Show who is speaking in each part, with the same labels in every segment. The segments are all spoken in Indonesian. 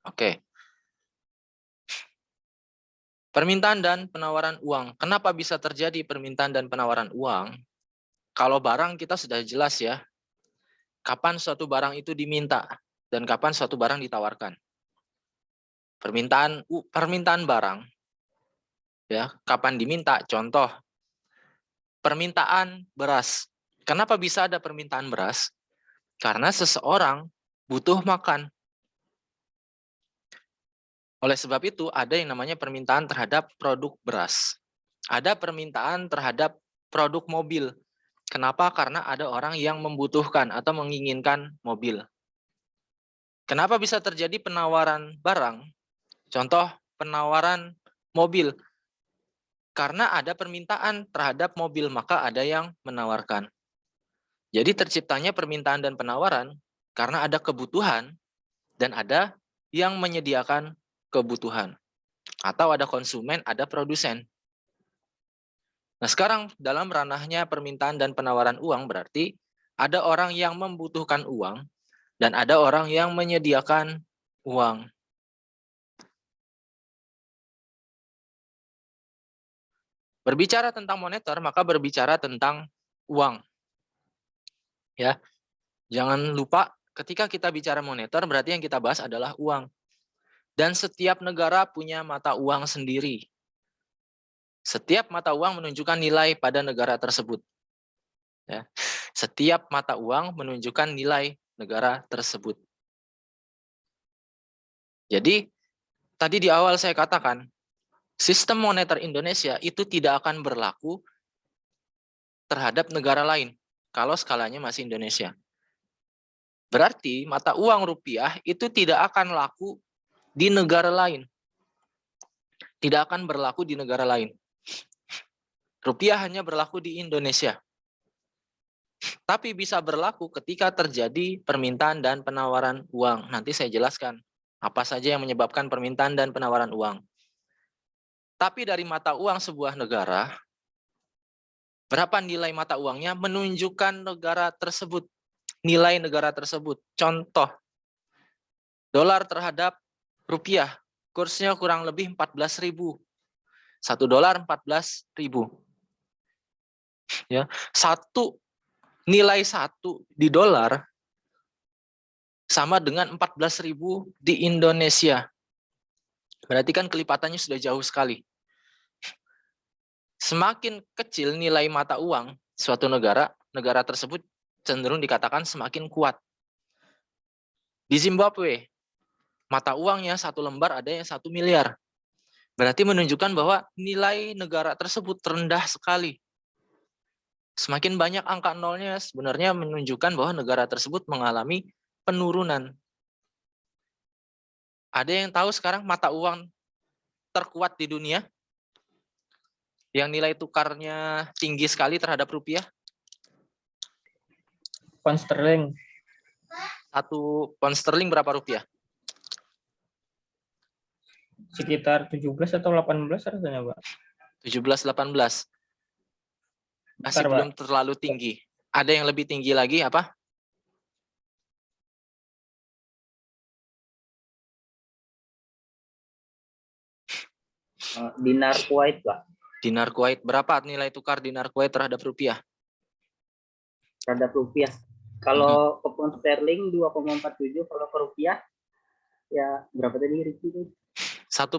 Speaker 1: Oke. Permintaan dan penawaran uang. Kenapa bisa terjadi permintaan dan penawaran uang? Kalau barang kita sudah jelas ya, kapan suatu barang itu diminta dan kapan suatu barang ditawarkan. Permintaan barang ya, kapan diminta? Contoh, permintaan beras. Kenapa bisa ada permintaan beras? Karena seseorang butuh makan. Oleh sebab itu, ada yang namanya permintaan terhadap produk beras. Ada permintaan terhadap produk mobil. Kenapa? Karena ada orang yang membutuhkan atau menginginkan mobil. Kenapa bisa terjadi penawaran barang? Contoh, penawaran mobil. Karena ada permintaan terhadap mobil, maka ada yang menawarkan. Jadi terciptanya permintaan dan penawaran karena ada kebutuhan dan ada yang menyediakan kebutuhan. Atau ada konsumen, ada produsen. Nah sekarang dalam ranahnya permintaan dan penawaran uang berarti ada orang yang membutuhkan uang dan ada orang yang menyediakan uang. Berbicara tentang moneter maka berbicara tentang uang. Ya, jangan lupa ketika kita bicara moneter berarti yang kita bahas adalah uang. Dan setiap negara punya mata uang sendiri. Setiap mata uang menunjukkan nilai pada negara tersebut. Ya. Setiap mata uang menunjukkan nilai negara tersebut. Jadi, tadi di awal saya katakan, sistem moneter Indonesia itu tidak akan berlaku terhadap negara lain kalau skalanya masih Indonesia. Berarti mata uang rupiah itu tidak akan laku di negara lain. Tidak akan berlaku di negara lain. Rupiah hanya berlaku di Indonesia. Tapi bisa berlaku ketika terjadi permintaan dan penawaran uang. Nanti saya jelaskan apa saja yang menyebabkan permintaan dan penawaran uang. Tapi dari mata uang sebuah negara, berapa nilai mata uangnya menunjukkan negara tersebut, nilai negara tersebut. Contoh, dolar terhadap rupiah, kursnya kurang lebih 14.000. 1 dolar 14.000. Ya, nilai 1 di dolar sama dengan 14.000 di Indonesia. Berarti kan kelipatannya sudah jauh sekali. Semakin kecil nilai mata uang suatu negara, negara tersebut cenderung dikatakan semakin kuat. Di Zimbabwe, mata uangnya 1 lembar ada yang 1 miliar. Berarti menunjukkan bahwa nilai negara tersebut rendah sekali. Semakin banyak angka nolnya sebenarnya menunjukkan bahwa negara tersebut mengalami penurunan. Ada yang tahu sekarang mata uang terkuat di dunia? Yang nilai tukarnya tinggi sekali terhadap rupiah?
Speaker 2: Pound sterling.
Speaker 1: 1 pound sterling berapa rupiah?
Speaker 2: Sekitar 17 atau 18 rasanya, Pak.
Speaker 1: 17-18. Masih
Speaker 2: Bentar,
Speaker 1: belum
Speaker 2: Pak.
Speaker 1: terlalu tinggi. Ada yang lebih tinggi lagi apa?
Speaker 3: Dinar Kuwait, Pak.
Speaker 1: Dinar Kuwait. Berapa nilai tukar dinar Kuwait terhadap rupiah?
Speaker 3: Terhadap rupiah. Kalau ke pound sterling 2,47, kalau ke rupiah ya berapa tadi itu?
Speaker 1: 1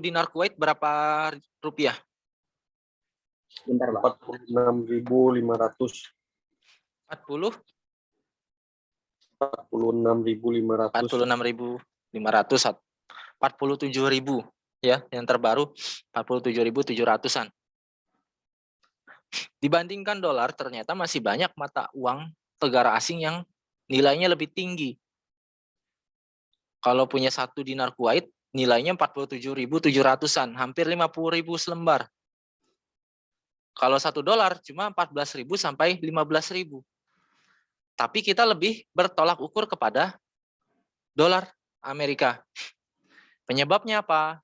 Speaker 1: dinar Kuwait berapa rupiah?
Speaker 3: Bentar, Pak.
Speaker 4: 46.500.
Speaker 1: 40?
Speaker 4: 46.500.
Speaker 1: 46.500. 47.000 ya, yang terbaru 47.700-an. Dibandingkan dolar ternyata masih banyak mata uang negara asing yang nilainya lebih tinggi. Kalau punya 1 dinar Kuwait nilainya 47.700-an, hampir 50.000 selembar. Kalau 1 dolar cuma 14.000 sampai 15.000. Tapi kita lebih bertolak ukur kepada dolar Amerika. Penyebabnya apa?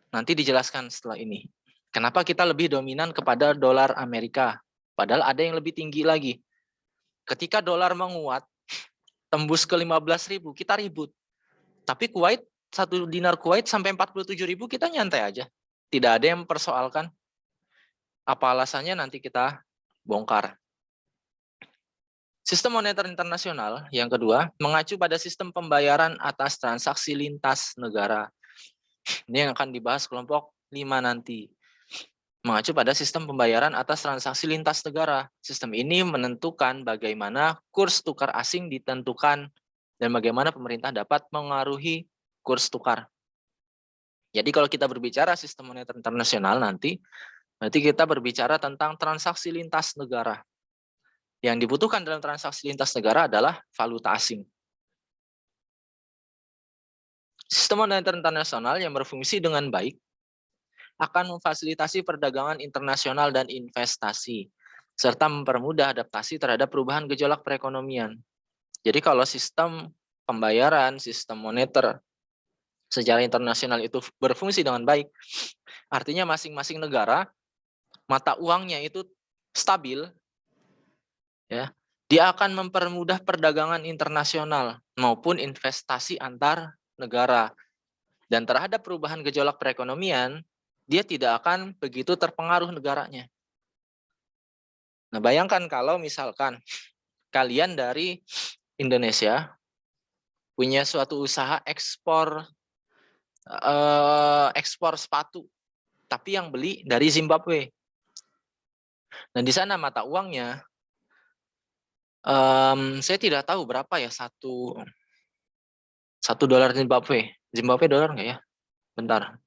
Speaker 1: Nanti dijelaskan setelah ini. Kenapa kita lebih dominan kepada dolar Amerika? Padahal ada yang lebih tinggi lagi. Ketika dolar menguat, tembus ke 15.000, kita ribut. Tapi Kuwait 1 dinar Kuwait sampai 47.000 kita nyantai aja. Tidak ada yang mempersoalkan. Apa alasannya nanti kita bongkar. Sistem moneter internasional yang kedua mengacu pada sistem pembayaran atas transaksi lintas negara. Ini yang akan dibahas kelompok 5 nanti. Mengacu pada sistem pembayaran atas transaksi lintas negara. Sistem ini menentukan bagaimana kurs tukar asing ditentukan dan bagaimana pemerintah dapat mengaruhi kurs tukar. Jadi kalau kita berbicara sistem moneter internasional nanti kita berbicara tentang transaksi lintas negara. Yang dibutuhkan dalam transaksi lintas negara adalah valuta asing. Sistem moneter internasional yang berfungsi dengan baik akan memfasilitasi perdagangan internasional dan investasi, serta mempermudah adaptasi terhadap perubahan gejolak perekonomian. Jadi kalau sistem pembayaran, sistem moneter secara internasional itu berfungsi dengan baik, artinya masing-masing negara mata uangnya itu stabil, ya, dia akan mempermudah perdagangan internasional maupun investasi antar negara. Dan terhadap perubahan gejolak perekonomian, dia tidak akan begitu terpengaruh negaranya. Nah, bayangkan kalau misalkan kalian dari Indonesia punya suatu usaha ekspor sepatu, tapi yang beli dari Zimbabwe. Nah, di sana mata uangnya saya tidak tahu berapa ya satu dolar Zimbabwe. Zimbabwe dolar nggak ya? Bentar.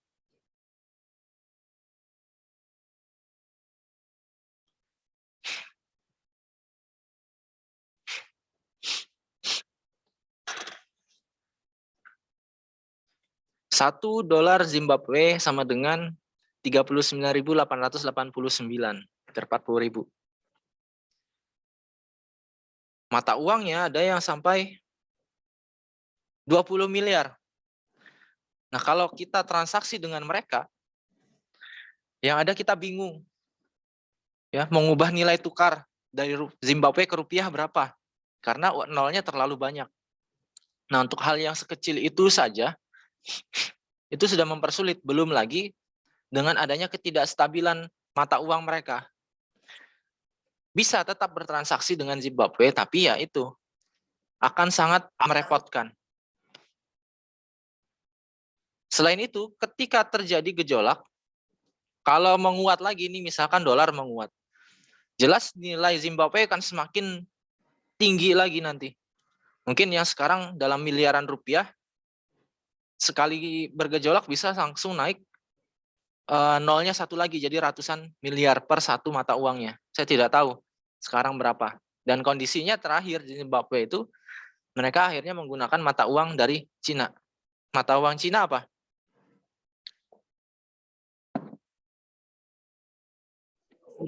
Speaker 1: $1 Zimbabwe sama dengan 39.889 per 40.000. Mata uangnya ada yang sampai 20 miliar. Nah, kalau kita transaksi dengan mereka, yang ada kita bingung. Ya, mengubah nilai tukar dari Zimbabwe ke rupiah berapa? Karena nolnya terlalu banyak. Nah, untuk hal yang sekecil itu saja, itu sudah mempersulit. Belum lagi dengan adanya ketidakstabilan mata uang mereka. Bisa tetap bertransaksi dengan Zimbabwe, tapi ya itu akan sangat merepotkan. Selain itu, ketika terjadi gejolak, kalau menguat lagi nih, misalkan dolar menguat, jelas nilai Zimbabwe akan semakin tinggi lagi nanti. Mungkin yang sekarang dalam miliaran rupiah, sekali bergejolak bisa langsung naik nolnya satu lagi, jadi ratusan miliar per satu mata uangnya. Saya tidak tahu sekarang berapa. Dan kondisinya terakhir di Zimbabwe itu, mereka akhirnya menggunakan mata uang dari Cina. Mata uang Cina apa?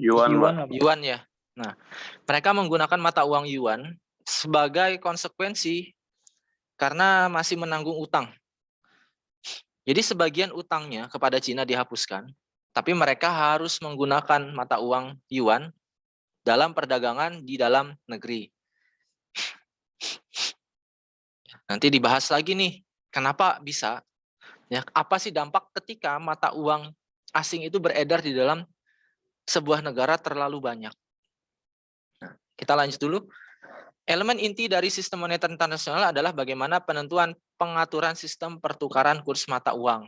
Speaker 1: Yuan ya. Nah, mereka menggunakan mata uang yuan sebagai konsekuensi karena masih menanggung utang. Jadi sebagian utangnya kepada Cina dihapuskan, tapi mereka harus menggunakan mata uang yuan dalam perdagangan di dalam negeri. Nanti dibahas lagi nih, kenapa bisa? Ya, apa sih dampak ketika mata uang asing itu beredar di dalam sebuah negara terlalu banyak? Nah, kita lanjut dulu. Elemen inti dari sistem moneter internasional adalah bagaimana penentuan pengaturan sistem pertukaran kurs mata uang.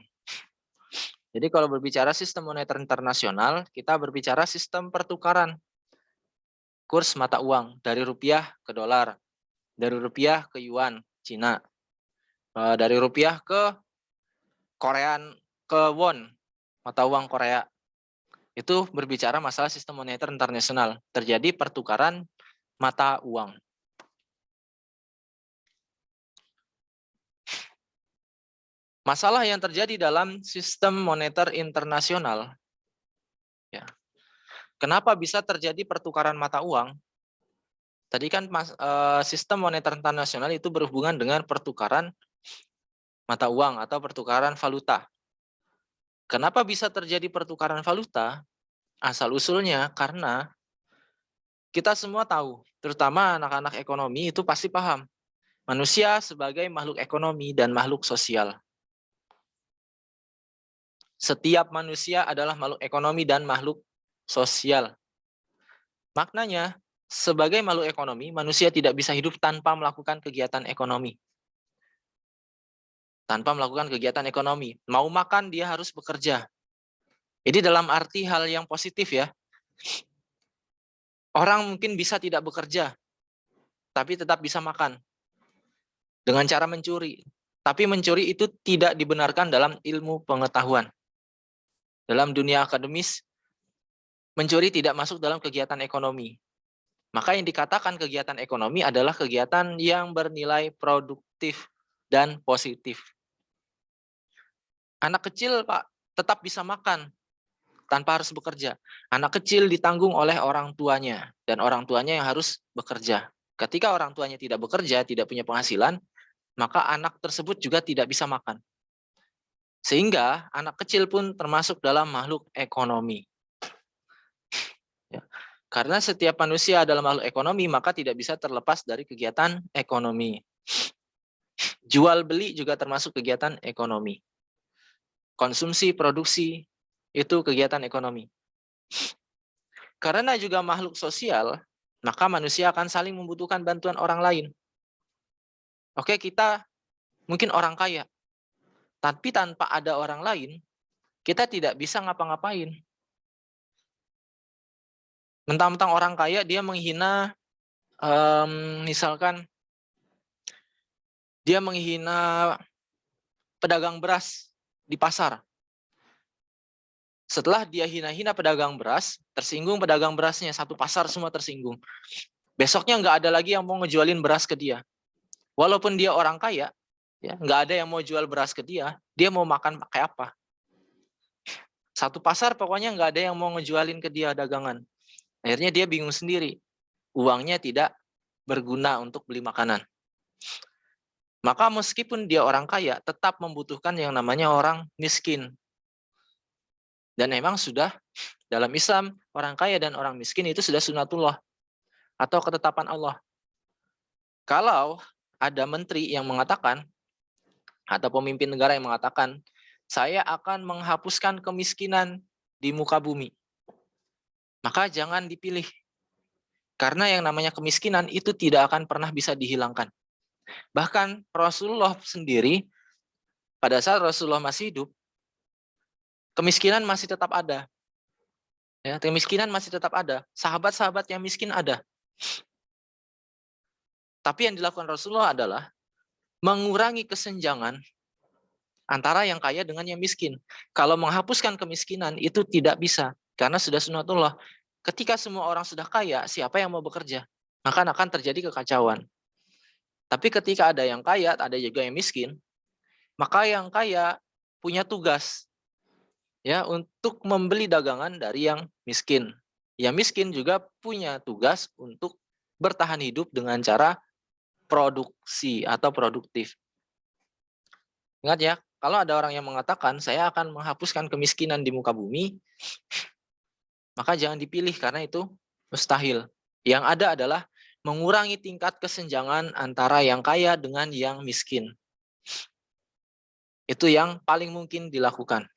Speaker 1: Jadi kalau berbicara sistem moneter internasional, kita berbicara sistem pertukaran kurs mata uang dari rupiah ke dolar, dari rupiah ke yuan Cina, dari rupiah ke won, mata uang Korea. Itu berbicara masalah sistem moneter internasional, terjadi pertukaran mata uang. Masalah yang terjadi dalam sistem moneter internasional, ya. Kenapa bisa terjadi pertukaran mata uang? Tadi kan sistem moneter internasional itu berhubungan dengan pertukaran mata uang atau pertukaran valuta. Kenapa bisa terjadi pertukaran valuta? Asal-usulnya karena kita semua tahu, terutama anak-anak ekonomi itu pasti paham. Manusia sebagai makhluk ekonomi dan makhluk sosial. Setiap manusia adalah makhluk ekonomi dan makhluk sosial. Maknanya, sebagai makhluk ekonomi, manusia tidak bisa hidup tanpa melakukan kegiatan ekonomi. Tanpa melakukan kegiatan ekonomi. Mau makan, dia harus bekerja. Jadi dalam arti hal yang positif ya. Orang mungkin bisa tidak bekerja, tapi tetap bisa makan. Dengan cara mencuri. Tapi mencuri itu tidak dibenarkan dalam ilmu pengetahuan. Dalam dunia akademis, mencuri tidak masuk dalam kegiatan ekonomi. Maka yang dikatakan kegiatan ekonomi adalah kegiatan yang bernilai produktif dan positif. Anak kecil, Pak, tetap bisa makan tanpa harus bekerja. Anak kecil ditanggung oleh orang tuanya, dan orang tuanya yang harus bekerja. Ketika orang tuanya tidak bekerja, tidak punya penghasilan, maka anak tersebut juga tidak bisa makan. Sehingga anak kecil pun termasuk dalam makhluk ekonomi. Ya. Karena setiap manusia adalah makhluk ekonomi, maka tidak bisa terlepas dari kegiatan ekonomi. Jual beli juga termasuk kegiatan ekonomi. Konsumsi, produksi, itu kegiatan ekonomi. Karena juga makhluk sosial, maka manusia akan saling membutuhkan bantuan orang lain. Oke, kita mungkin orang kaya, tapi tanpa ada orang lain, kita tidak bisa ngapa-ngapain. Mentang-mentang orang kaya, dia menghina, misalkan, dia menghina pedagang beras di pasar. Setelah dia hina-hina pedagang beras, tersinggung pedagang berasnya, satu pasar semua tersinggung. Besoknya nggak ada lagi yang mau ngejualin beras ke dia. Walaupun dia orang kaya, ya nggak ada yang mau jual beras ke dia mau makan pakai apa? Satu pasar pokoknya nggak ada yang mau ngejualin ke dia dagangan. Akhirnya dia bingung sendiri. Uangnya tidak berguna untuk beli makanan. Maka meskipun dia orang kaya, tetap membutuhkan yang namanya orang miskin. Dan memang sudah dalam Islam, orang kaya dan orang miskin itu sudah sunatullah atau ketetapan Allah. Kalau ada menteri yang mengatakan, atau pemimpin negara yang mengatakan, saya akan menghapuskan kemiskinan di muka bumi, maka jangan dipilih. Karena yang namanya kemiskinan itu tidak akan pernah bisa dihilangkan. Bahkan Rasulullah sendiri, pada saat Rasulullah masih hidup, kemiskinan masih tetap ada. Ya, kemiskinan masih tetap ada. Sahabat-sahabat yang miskin ada. Tapi yang dilakukan Rasulullah adalah mengurangi kesenjangan antara yang kaya dengan yang miskin. Kalau menghapuskan kemiskinan itu tidak bisa. Karena sudah sunatullah. Ketika semua orang sudah kaya, siapa yang mau bekerja? Maka akan terjadi kekacauan. Tapi ketika ada yang kaya, ada juga yang miskin, maka yang kaya punya tugas ya untuk membeli dagangan dari yang miskin. Yang miskin juga punya tugas untuk bertahan hidup dengan cara produksi atau produktif. Ingat ya, kalau ada orang yang mengatakan saya akan menghapuskan kemiskinan di muka bumi, maka jangan dipilih karena itu mustahil. Yang ada adalah mengurangi tingkat kesenjangan antara yang kaya dengan yang miskin. Itu yang paling mungkin dilakukan.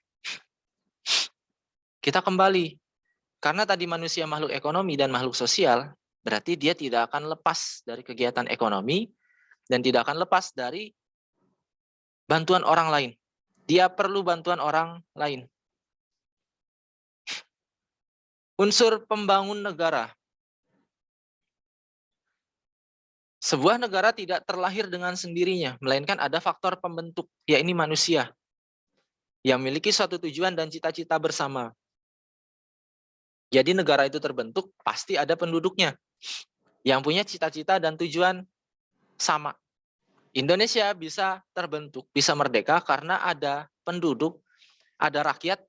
Speaker 1: Kita kembali, karena tadi manusia makhluk ekonomi dan makhluk sosial, berarti dia tidak akan lepas dari kegiatan ekonomi dan tidak akan lepas dari bantuan orang lain. Dia perlu bantuan orang lain. Unsur pembangun negara. Sebuah negara tidak terlahir dengan sendirinya, melainkan ada faktor pembentuk, yaitu manusia, yang memiliki suatu tujuan dan cita-cita bersama. Jadi negara itu terbentuk, pasti ada penduduknya, yang punya cita-cita dan tujuan sama. Indonesia bisa terbentuk, bisa merdeka, karena ada penduduk, ada rakyat,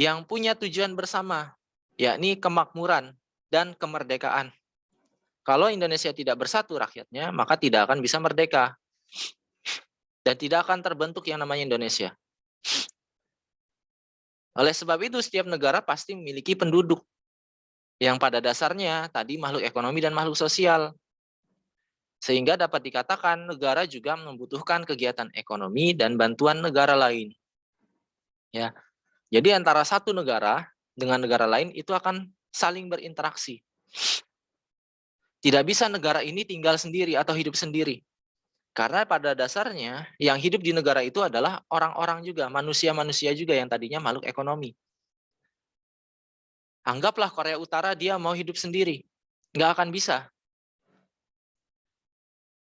Speaker 1: yang punya tujuan bersama, yakni kemakmuran dan kemerdekaan. Kalau Indonesia tidak bersatu rakyatnya, maka tidak akan bisa merdeka. Dan tidak akan terbentuk yang namanya Indonesia. Oleh sebab itu, setiap negara pasti memiliki penduduk. Yang pada dasarnya tadi makhluk ekonomi dan makhluk sosial. Sehingga dapat dikatakan negara juga membutuhkan kegiatan ekonomi dan bantuan negara lain. Ya. Jadi antara satu negara dengan negara lain itu akan saling berinteraksi. Tidak bisa negara ini tinggal sendiri atau hidup sendiri. Karena pada dasarnya yang hidup di negara itu adalah orang-orang juga, manusia-manusia juga yang tadinya makhluk ekonomi. Anggaplah Korea Utara dia mau hidup sendiri. Nggak akan bisa.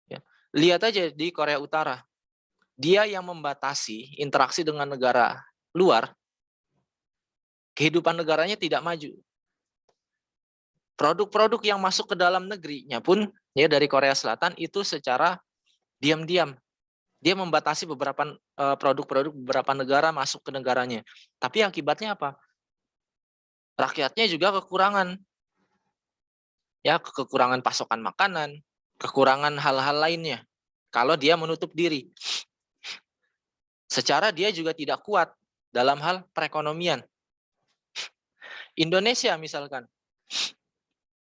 Speaker 1: Ya. Lihat aja di Korea Utara. Dia yang membatasi interaksi dengan negara luar, kehidupan negaranya tidak maju. Produk-produk yang masuk ke dalam negerinya pun ya dari Korea Selatan itu secara diam-diam. Dia membatasi beberapa produk-produk beberapa negara masuk ke negaranya. Tapi akibatnya apa? Rakyatnya juga kekurangan. Ya, kekurangan pasokan makanan, kekurangan hal-hal lainnya. Kalau dia menutup diri. Secara dia juga tidak kuat dalam hal perekonomian. Indonesia misalkan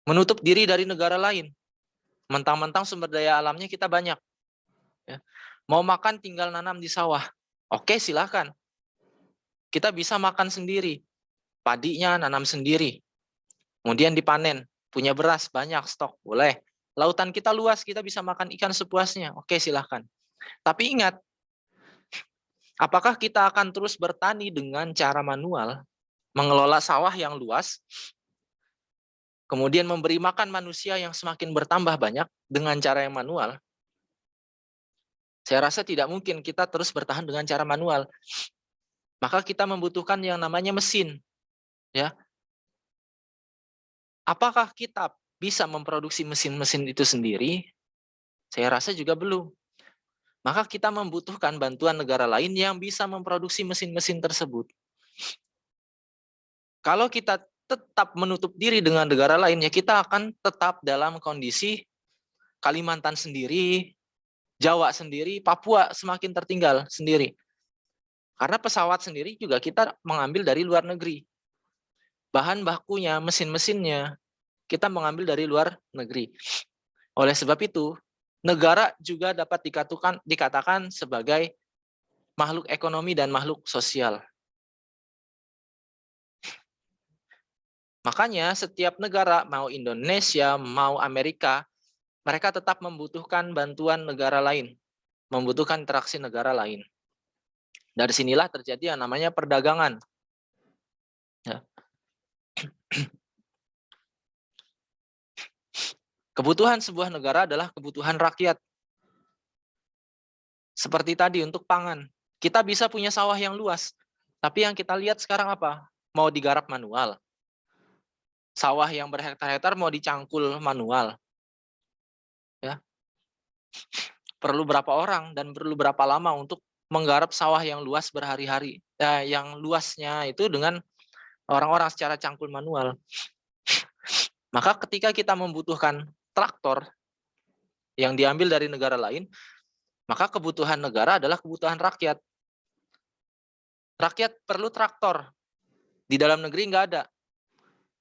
Speaker 1: menutup diri dari negara lain. Mentang-mentang sumber daya alamnya kita banyak. Ya. Mau makan tinggal nanam di sawah. Oke, silakan. Kita bisa makan sendiri. Padinya nanam sendiri. Kemudian dipanen. Punya beras banyak, stok. Boleh. Lautan kita luas, kita bisa makan ikan sepuasnya. Oke, silakan. Tapi ingat, apakah kita akan terus bertani dengan cara manual, mengelola sawah yang luas, kemudian memberi makan manusia yang semakin bertambah banyak dengan cara yang manual? Saya rasa tidak mungkin kita terus bertahan dengan cara manual. Maka kita membutuhkan yang namanya mesin. Ya. Apakah kita bisa memproduksi mesin-mesin itu sendiri? Saya rasa juga belum. Maka kita membutuhkan bantuan negara lain yang bisa memproduksi mesin-mesin tersebut. Kalau kita tetap menutup diri dengan negara lain, ya kita akan tetap dalam kondisi Kalimantan sendiri, Jawa sendiri, Papua semakin tertinggal sendiri. Karena pesawat sendiri juga kita mengambil dari luar negeri. Bahan bakunya, mesin-mesinnya, kita mengambil dari luar negeri. Oleh sebab itu, negara juga dapat dikatakan sebagai makhluk ekonomi dan makhluk sosial. Makanya setiap negara, mau Indonesia, mau Amerika, mereka tetap membutuhkan bantuan negara lain, membutuhkan interaksi negara lain. Dari sinilah terjadi yang namanya perdagangan. Ya. Kebutuhan sebuah negara adalah kebutuhan rakyat. Seperti tadi untuk pangan. Kita bisa punya sawah yang luas, tapi yang kita lihat sekarang apa? Mau digarap manual. Sawah yang berhektar-hektar mau dicangkul manual. Ya. Perlu berapa orang dan perlu berapa lama untuk menggarap sawah yang luas berhari-hari. Yang luasnya itu dengan orang-orang secara cangkul manual. Maka ketika kita membutuhkan traktor yang diambil dari negara lain, maka kebutuhan negara adalah kebutuhan rakyat. Rakyat perlu traktor. Di dalam negeri nggak ada.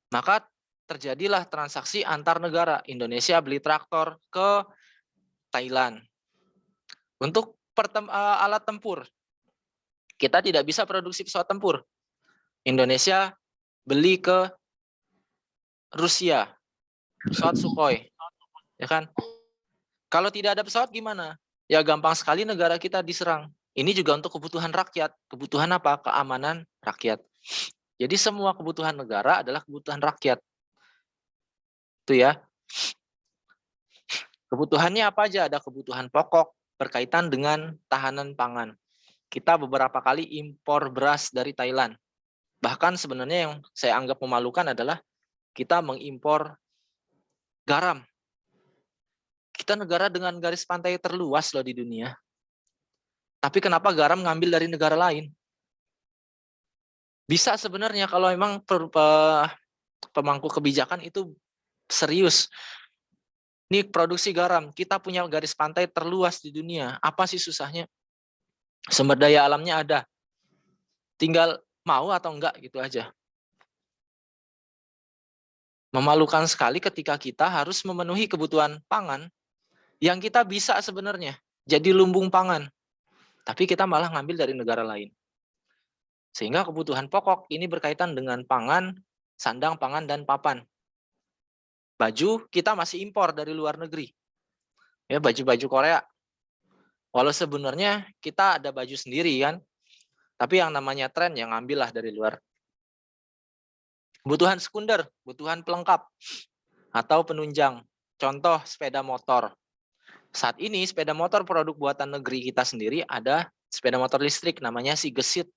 Speaker 1: Maka terjadilah transaksi antar negara. Indonesia beli traktor ke Thailand. Untuk alat tempur. Kita tidak bisa produksi pesawat tempur. Indonesia beli ke Rusia. Pesawat Sukhoi. Ya kan? Kalau tidak ada pesawat gimana? Ya gampang sekali negara kita diserang. Ini juga untuk kebutuhan rakyat. Kebutuhan apa? Keamanan rakyat. Jadi semua kebutuhan negara adalah kebutuhan rakyat. Itu ya. Kebutuhannya apa aja? Ada kebutuhan pokok berkaitan dengan tahanan pangan. Kita beberapa kali impor beras dari Thailand. Bahkan sebenarnya yang saya anggap memalukan adalah kita mengimpor garam. Kita negara dengan garis pantai terluas loh di dunia. Tapi kenapa garam ngambil dari negara lain? Bisa sebenarnya kalau memang pemangku kebijakan itu serius. Ini produksi garam, kita punya garis pantai terluas di dunia. Apa sih susahnya? Sumber daya alamnya ada. Tinggal mau atau enggak gitu aja. Memalukan sekali ketika kita harus memenuhi kebutuhan pangan yang kita bisa sebenarnya jadi lumbung pangan. Tapi kita malah ngambil dari negara lain. Sehingga kebutuhan pokok ini berkaitan dengan pangan, sandang, pangan, dan papan. Baju kita masih impor dari luar negeri. Ya, baju-baju Korea. Walau sebenarnya kita ada baju sendiri kan, tapi yang namanya tren yang ambillah dari luar. Kebutuhan sekunder, kebutuhan pelengkap atau penunjang. Contoh sepeda motor. Saat ini sepeda motor produk buatan negeri kita sendiri ada sepeda motor listrik namanya si Gesit.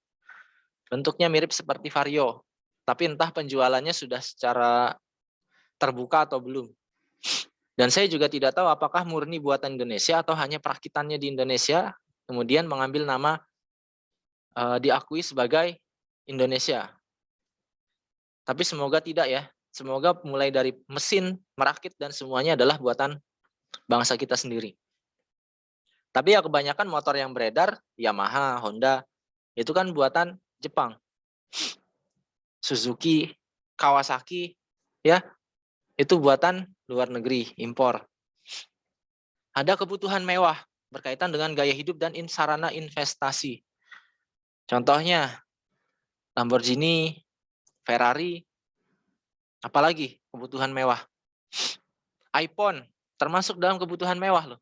Speaker 1: Bentuknya mirip seperti Vario, tapi entah penjualannya sudah secara terbuka atau belum. Dan saya juga tidak tahu apakah murni buatan Indonesia atau hanya perakitannya di Indonesia, kemudian mengambil nama diakui sebagai Indonesia. Tapi semoga tidak ya. Semoga mulai dari mesin, merakit, dan semuanya adalah buatan bangsa kita sendiri. Tapi ya kebanyakan motor yang beredar, Yamaha, Honda, itu kan buatan Jepang. Suzuki, Kawasaki, ya itu buatan luar negeri, impor. Ada kebutuhan mewah berkaitan dengan gaya hidup dan sarana investasi. Contohnya Lamborghini, Ferrari, apalagi kebutuhan mewah. iPhone termasuk dalam kebutuhan mewah loh.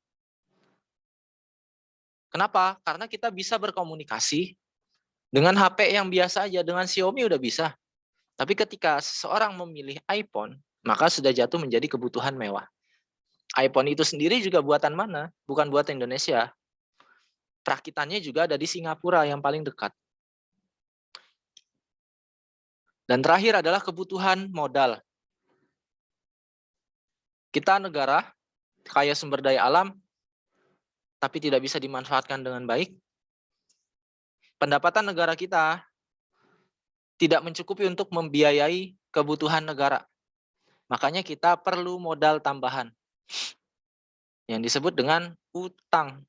Speaker 1: Kenapa? Karena kita bisa berkomunikasi dengan HP yang biasa aja, dengan Xiaomi udah bisa. Tapi ketika seseorang memilih iPhone, maka sudah jatuh menjadi kebutuhan mewah. iPhone itu sendiri juga buatan mana? Bukan buatan Indonesia. Perakitannya juga ada di Singapura yang paling dekat. Dan terakhir adalah kebutuhan modal. Kita negara kaya sumber daya alam, tapi tidak bisa dimanfaatkan dengan baik. Pendapatan negara kita tidak mencukupi untuk membiayai kebutuhan negara. Makanya kita perlu modal tambahan yang disebut dengan utang.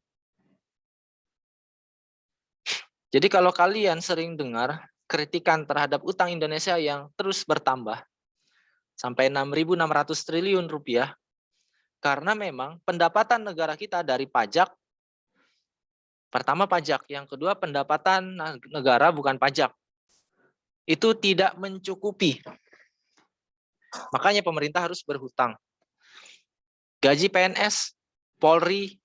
Speaker 1: Jadi kalau kalian sering dengar kritikan terhadap utang Indonesia yang terus bertambah sampai 6.600 triliun rupiah, karena memang pendapatan negara kita dari pajak, pertama pajak, yang kedua pendapatan negara bukan pajak, itu tidak mencukupi. Makanya pemerintah harus berhutang. Gaji PNS, Polri,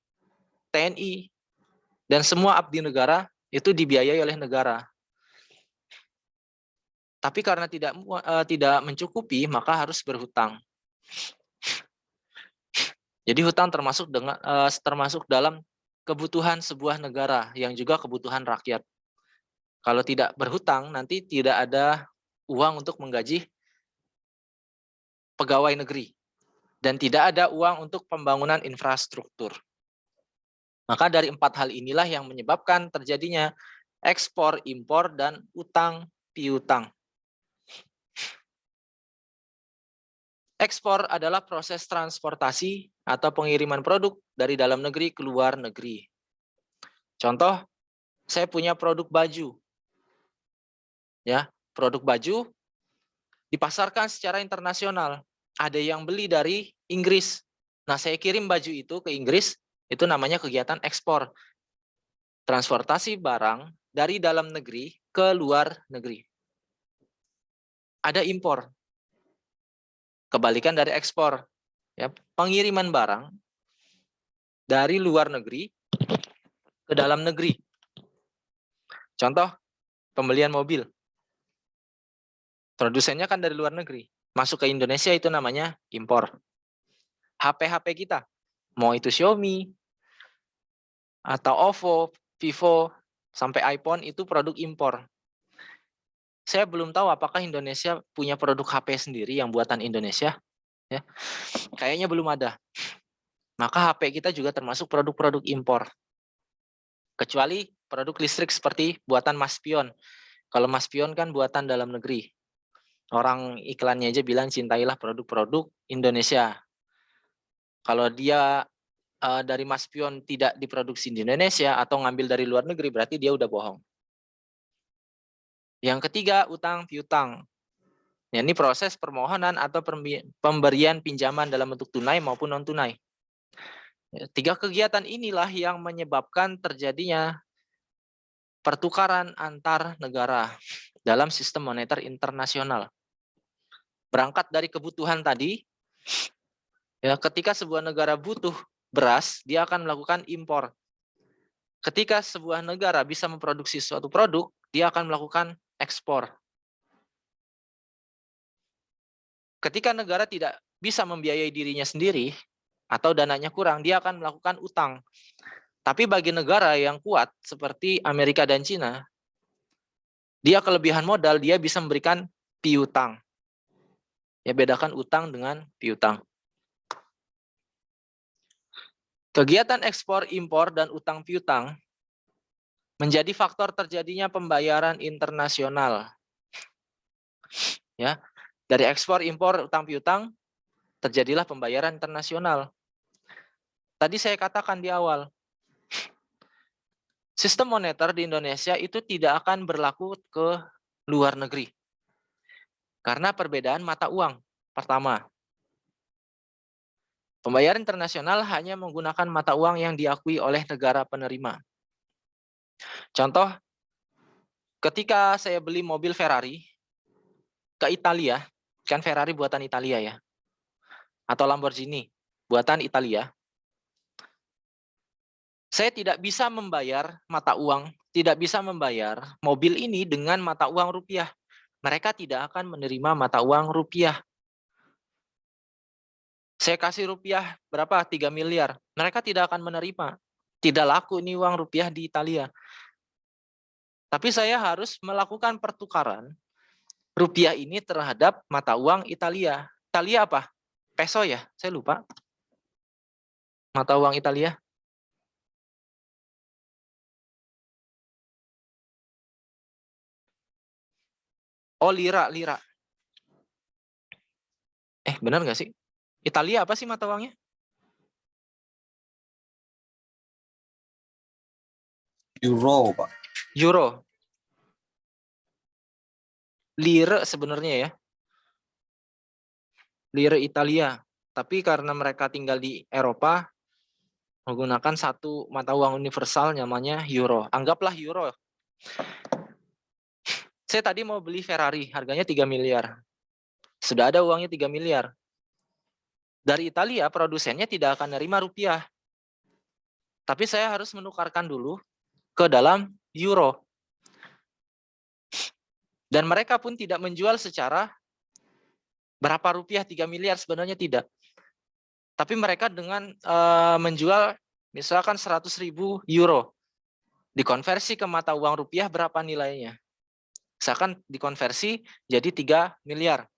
Speaker 1: TNI, dan semua abdi negara itu dibiayai oleh negara. Tapi karena tidak mencukupi, maka harus berhutang. Jadi hutang termasuk dalam kebutuhan sebuah negara yang juga kebutuhan rakyat. Kalau tidak berhutang, nanti tidak ada uang untuk menggaji pegawai negeri. Dan tidak ada uang untuk pembangunan infrastruktur. Maka dari 4 hal inilah yang menyebabkan terjadinya ekspor, impor, dan utang piutang. Ekspor adalah proses transportasi atau pengiriman produk dari dalam negeri ke luar negeri. Contoh, saya punya produk baju. Ya, produk baju dipasarkan secara internasional. Ada yang beli dari Inggris. Nah, saya kirim baju itu ke Inggris, itu namanya kegiatan ekspor. Transportasi barang dari dalam negeri ke luar negeri. Ada impor. Kebalikan dari ekspor, ya, pengiriman barang dari luar negeri ke dalam negeri. Contoh, pembelian mobil. Produsennya kan dari luar negeri. Masuk ke Indonesia itu namanya impor. HP kita, mau itu Xiaomi, atau Oppo, Vivo, sampai iPhone itu produk impor. Saya belum tahu apakah Indonesia punya produk HP sendiri yang buatan Indonesia. Ya, kayaknya belum ada. Maka HP kita juga termasuk produk-produk impor. Kecuali produk listrik seperti buatan Mas Pion. Kalau Mas Pion kan buatan dalam negeri. Orang iklannya aja bilang cintailah produk-produk Indonesia. Kalau dia dari Mas Pion tidak diproduksi di Indonesia atau ngambil dari luar negeri, berarti dia udah bohong. Yang ketiga, utang piutang. Ya, ini proses permohonan atau pemberian pinjaman dalam bentuk tunai maupun non-tunai. Tiga kegiatan inilah yang menyebabkan terjadinya pertukaran antar negara dalam sistem moneter internasional. Berangkat dari kebutuhan tadi, ya, ketika sebuah negara butuh beras, dia akan melakukan impor. Ketika sebuah negara bisa memproduksi suatu produk, dia akan melakukan ekspor. Ketika negara tidak bisa membiayai dirinya sendiri atau dananya kurang, dia akan melakukan utang. Tapi bagi negara yang kuat seperti Amerika dan Cina, dia kelebihan modal, dia bisa memberikan piutang. Ya, bedakan utang dengan piutang. Kegiatan ekspor, impor, dan utang piutang menjadi faktor terjadinya pembayaran internasional. Ya, dari ekspor, impor, utang piutang terjadilah pembayaran internasional. Tadi saya katakan di awal, sistem moneter di Indonesia itu tidak akan berlaku ke luar negeri. Karena perbedaan mata uang. Pertama, pembayaran internasional hanya menggunakan mata uang yang diakui oleh negara penerima. Contoh, ketika saya beli mobil Ferrari ke Italia, kan Ferrari buatan Italia ya, atau Lamborghini buatan Italia, saya tidak bisa membayar mata uang, tidak bisa membayar mobil ini dengan mata uang rupiah. Mereka tidak akan menerima mata uang rupiah. Saya kasih rupiah berapa? 3 miliar. Mereka tidak akan menerima. Tidak laku ini uang rupiah di Italia. Tapi saya harus melakukan pertukaran rupiah ini terhadap mata uang Italia. Italia apa? Peso ya? Saya lupa. Mata uang Italia. Oh, lira, lira. Benar nggak sih? Italia apa sih mata uangnya?
Speaker 4: Euro, Pak.
Speaker 1: Euro. Lire sebenarnya ya. Lire Italia. Tapi karena mereka tinggal di Eropa, menggunakan satu mata uang universal namanya euro. Anggaplah euro. Saya tadi mau beli Ferrari, harganya 3 miliar. Sudah ada uangnya 3 miliar. Dari Italia, produsennya tidak akan nerima rupiah. Tapi saya harus menukarkan dulu ke dalam euro. Dan mereka pun tidak menjual secara berapa rupiah 3 miliar, sebenarnya tidak. Tapi mereka dengan menjual misalkan 100.000 euro. Dikonversi ke mata uang rupiah berapa nilainya? Misalkan dikonversi jadi 3 miliar.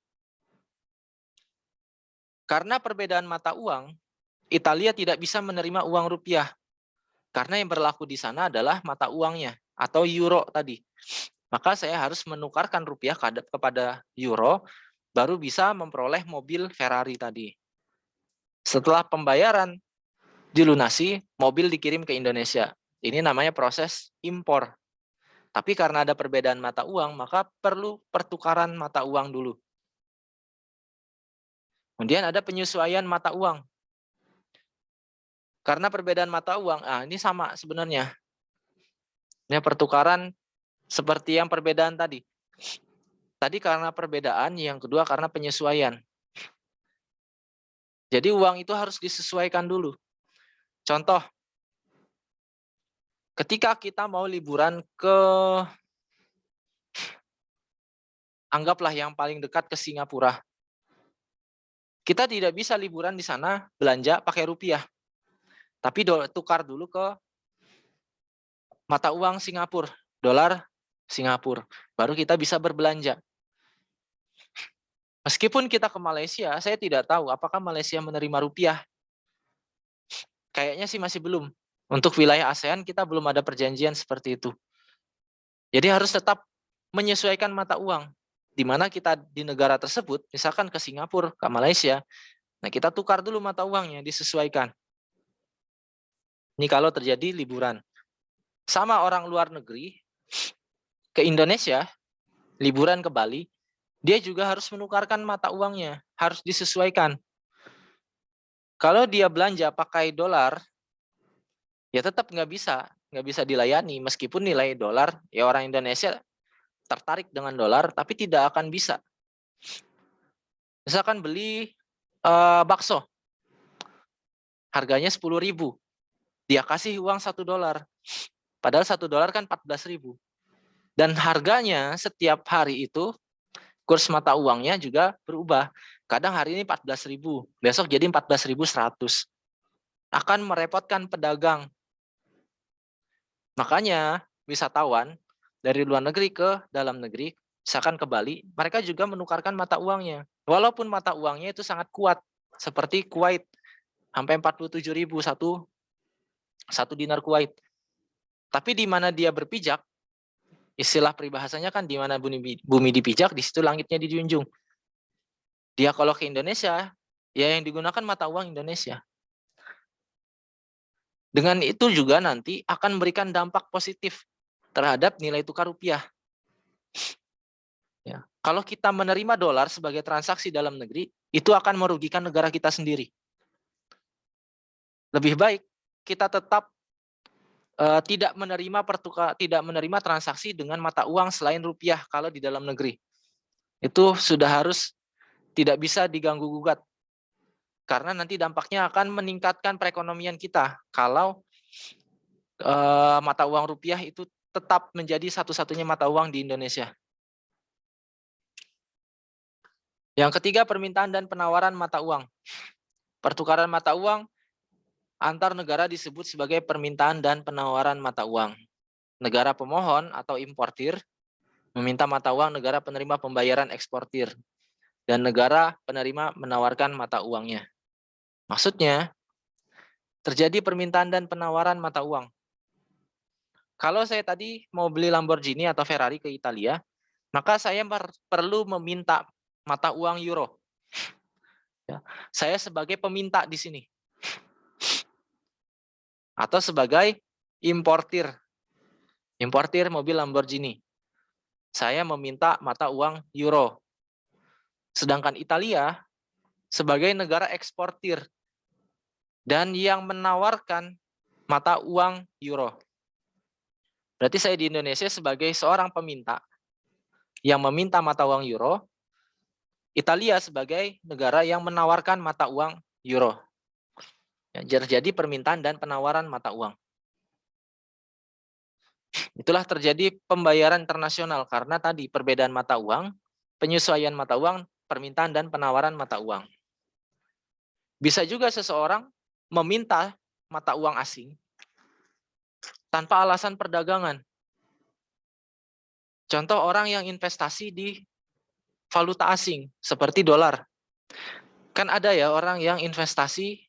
Speaker 1: Karena perbedaan mata uang, Italia tidak bisa menerima uang rupiah. Karena yang berlaku di sana adalah mata uangnya atau euro tadi. Maka saya harus menukarkan rupiah kepada euro, baru bisa memperoleh mobil Ferrari tadi. Setelah pembayaran dilunasi, mobil dikirim ke Indonesia. Ini namanya proses impor. Tapi karena ada perbedaan mata uang, maka perlu pertukaran mata uang dulu. Kemudian ada penyesuaian mata uang. Karena perbedaan mata uang, ini sama sebenarnya. Ini pertukaran seperti yang perbedaan tadi. Tadi karena perbedaan, yang kedua karena penyesuaian. Jadi uang itu harus disesuaikan dulu. Contoh, ketika kita mau liburan ke, anggaplah yang paling dekat ke Singapura. Kita tidak bisa liburan di sana belanja pakai rupiah. Tapi tukar dulu ke mata uang Singapura, dolar Singapura. Baru kita bisa berbelanja. Meskipun kita ke Malaysia, saya tidak tahu apakah Malaysia menerima rupiah. Kayaknya sih masih belum. Untuk wilayah ASEAN kita belum ada perjanjian seperti itu. Jadi harus tetap menyesuaikan mata uang. Di mana kita di negara tersebut, misalkan ke Singapura, ke Malaysia, nah kita tukar dulu mata uangnya, disesuaikan. Ini kalau terjadi liburan. Sama orang luar negeri, ke Indonesia, liburan ke Bali, dia juga harus menukarkan mata uangnya, harus disesuaikan. Kalau dia belanja pakai dolar, ya tetap nggak bisa. nggak bisa dilayani meskipun nilai dolar, ya orang Indonesia tertarik dengan dolar, tapi tidak akan bisa. Misalkan beli bakso, harganya 10.000, dia kasih uang $1, padahal $1 kan 14.000. Dan harganya setiap hari itu, kurs mata uangnya juga berubah. Kadang hari ini 14.000, besok jadi 14.100. Akan merepotkan pedagang. Makanya wisatawan dari luar negeri ke dalam negeri, misalkan ke Bali, mereka juga menukarkan mata uangnya. Walaupun mata uangnya itu sangat kuat, seperti Kuwait, sampai 47.000 satu dinar Kuwait. Tapi di mana dia berpijak, istilah peribahasanya kan di mana bumi dipijak, di situ langitnya dijunjung. Dia kalau ke Indonesia, ya yang digunakan mata uang Indonesia. Dengan itu juga nanti akan memberikan dampak positif terhadap nilai tukar rupiah. Ya. Kalau kita menerima dolar sebagai transaksi dalam negeri, itu akan merugikan negara kita sendiri. Lebih baik kita tetap tidak menerima transaksi dengan mata uang selain rupiah kalau di dalam negeri. Itu sudah harus tidak bisa diganggu gugat. Karena nanti dampaknya akan meningkatkan perekonomian kita kalau mata uang rupiah itu tetap menjadi satu-satunya mata uang di Indonesia. Yang ketiga, permintaan dan penawaran mata uang. Pertukaran mata uang antar negara disebut sebagai permintaan dan penawaran mata uang. Negara pemohon atau importir meminta mata uang negara penerima pembayaran eksportir, dan negara penerima menawarkan mata uangnya. Maksudnya, terjadi permintaan dan penawaran mata uang. Kalau saya tadi mau beli Lamborghini atau Ferrari ke Italia, maka saya perlu meminta mata uang euro. Ya, saya sebagai peminta di sini. Atau sebagai importir mobil Lamborghini. Saya meminta mata uang euro. Sedangkan Italia sebagai negara eksportir dan yang menawarkan mata uang euro. Berarti saya di Indonesia sebagai seorang peminta yang meminta mata uang euro, Italia sebagai negara yang menawarkan mata uang euro. Terjadi permintaan dan penawaran mata uang. Itulah terjadi pembayaran internasional karena tadi perbedaan mata uang, penyesuaian mata uang, permintaan dan penawaran mata uang. Bisa juga seseorang meminta mata uang asing tanpa alasan perdagangan. Contoh orang yang investasi di valuta asing seperti dolar. Kan ada ya orang yang investasi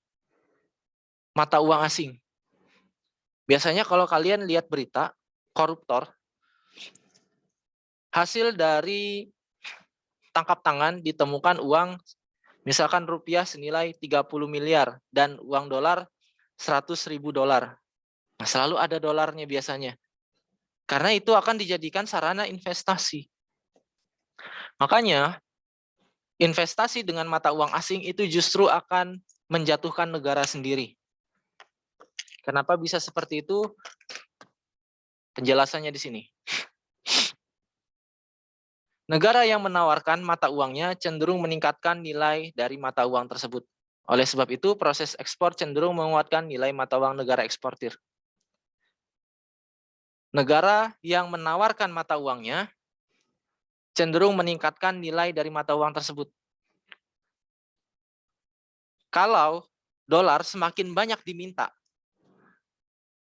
Speaker 1: mata uang asing. Biasanya kalau kalian lihat berita koruptor, hasil dari tangkap tangan ditemukan uang misalkan rupiah senilai 30 miliar dan uang dolar 100.000 dolar. Nah, selalu ada dolarnya biasanya. Karena itu akan dijadikan sarana investasi. Makanya investasi dengan mata uang asing itu justru akan menjatuhkan negara sendiri. Kenapa bisa seperti itu? Penjelasannya di sini. Negara yang menawarkan mata uangnya cenderung meningkatkan nilai dari mata uang tersebut. Oleh sebab itu, proses ekspor cenderung menguatkan nilai mata uang negara eksportir. Negara yang menawarkan mata uangnya cenderung meningkatkan nilai dari mata uang tersebut. Kalau dolar semakin banyak diminta,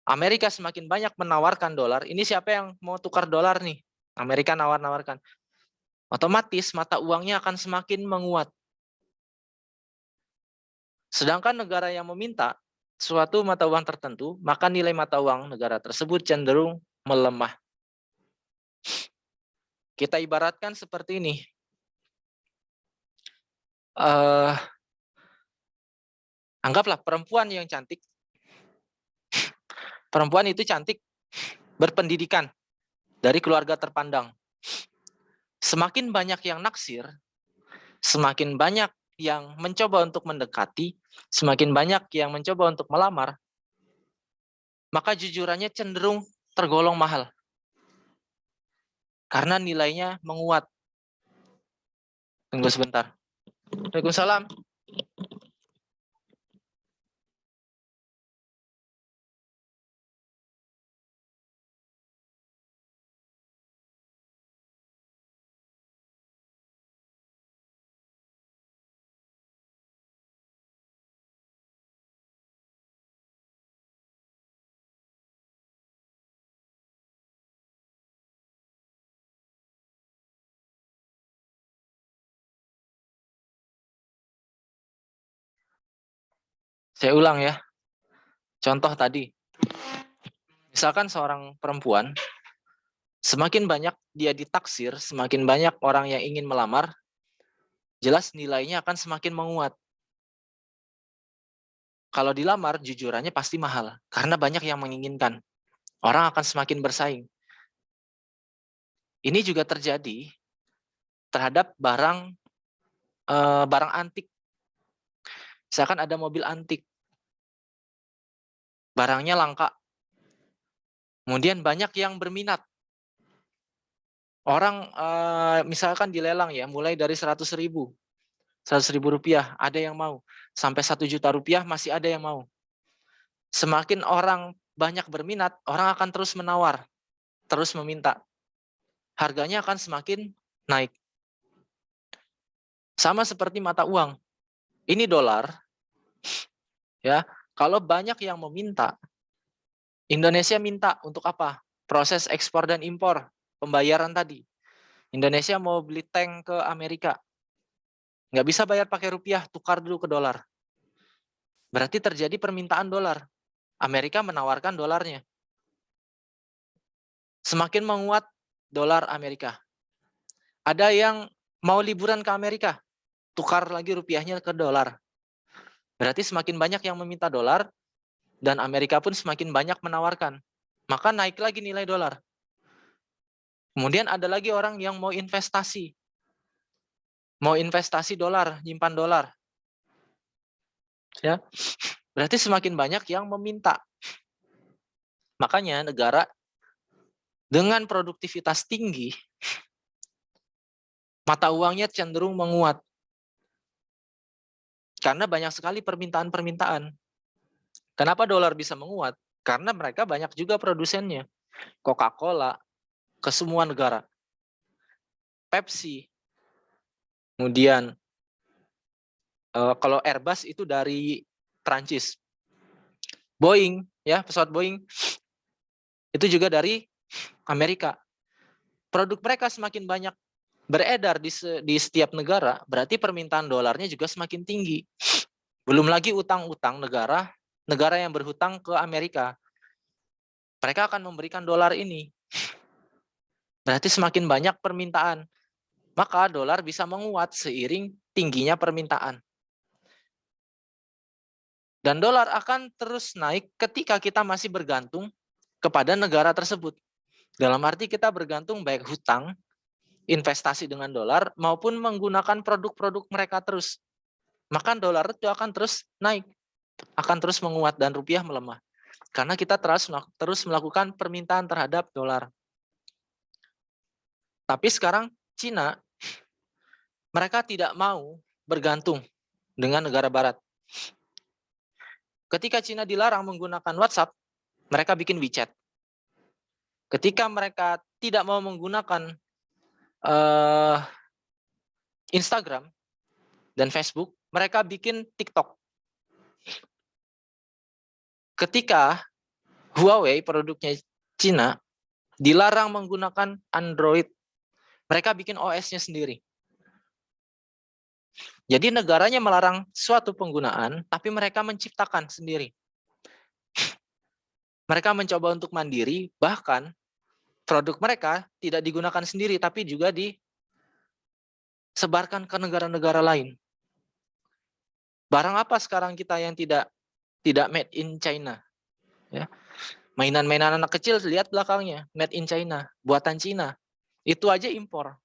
Speaker 1: Amerika semakin banyak menawarkan dolar, ini siapa yang mau tukar dolar nih? Amerika nawarkan. Otomatis mata uangnya akan semakin menguat. Sedangkan negara yang meminta suatu mata uang tertentu, maka nilai mata uang negara tersebut cenderung melemah. Kita ibaratkan seperti ini. Anggaplah perempuan yang cantik. Perempuan itu cantik, berpendidikan, dari keluarga terpandang. Semakin banyak yang naksir, semakin banyak yang mencoba untuk mendekati, semakin banyak yang mencoba untuk melamar, maka jujurannya cenderung tergolong mahal. Karena nilainya menguat. Tunggu sebentar. Waalaikumsalam. Saya ulang ya. Contoh tadi. Misalkan seorang perempuan, semakin banyak dia ditaksir, semakin banyak orang yang ingin melamar, jelas nilainya akan semakin menguat. Kalau dilamar, jujurannya pasti mahal. Karena banyak yang menginginkan. Orang akan semakin bersaing. Ini juga terjadi terhadap barang antik. Misalkan ada mobil antik. Barangnya langka. Kemudian banyak yang berminat. Orang misalkan dilelang ya, mulai dari 100.000 rupiah, ada yang mau. Sampai 1 juta rupiah masih ada yang mau. Semakin orang banyak berminat, orang akan terus menawar, terus meminta. Harganya akan semakin naik. Sama seperti mata uang. Ini dolar, ya. Kalau banyak yang meminta, Indonesia minta untuk apa? Proses ekspor dan impor, pembayaran tadi. Indonesia mau beli tank ke Amerika. Nggak bisa bayar pakai rupiah, tukar dulu ke dolar. Berarti terjadi permintaan dolar. Amerika menawarkan dolarnya. Semakin menguat dolar Amerika. Ada yang mau liburan ke Amerika, tukar lagi rupiahnya ke dolar. Berarti semakin banyak yang meminta dolar, dan Amerika pun semakin banyak menawarkan. Maka naik lagi nilai dolar. Kemudian ada lagi orang yang mau investasi. Mau investasi dolar, nyimpan dolar. Ya. Berarti semakin banyak yang meminta. Makanya negara dengan produktivitas tinggi, mata uangnya cenderung menguat. Karena banyak sekali permintaan-permintaan. Kenapa dolar bisa menguat? Karena mereka banyak juga produsennya. Coca-Cola ke semua negara. Pepsi. Kemudian kalau Airbus itu dari Prancis. Boeing, ya, pesawat Boeing itu juga dari Amerika. Produk mereka semakin banyak beredar di setiap negara, berarti permintaan dolarnya juga semakin tinggi. Belum lagi utang-utang negara yang berhutang ke Amerika. Mereka akan memberikan dolar ini. Berarti semakin banyak permintaan. Maka dolar bisa menguat seiring tingginya permintaan. Dan dolar akan terus naik ketika kita masih bergantung kepada negara tersebut. Dalam arti kita bergantung baik hutang, investasi dengan dolar, maupun menggunakan produk-produk mereka terus. Maka dolar itu akan terus naik, akan terus menguat dan rupiah melemah. Karena kita terus melakukan permintaan terhadap dolar. Tapi sekarang Cina, mereka tidak mau bergantung dengan negara barat. Ketika Cina dilarang menggunakan WhatsApp, mereka bikin WeChat. Ketika mereka tidak mau menggunakan Instagram dan Facebook, mereka bikin TikTok. Ketika Huawei, produknya Cina, dilarang menggunakan Android, mereka bikin OS-nya sendiri. Jadi negaranya melarang suatu penggunaan, tapi mereka menciptakan sendiri. Mereka mencoba untuk mandiri, bahkan produk mereka tidak digunakan sendiri, tapi juga disebarkan ke negara-negara lain. Barang apa sekarang kita yang tidak made in China? Ya. Mainan-mainan anak kecil, lihat belakangnya, made in China, buatan Cina. Itu aja impor.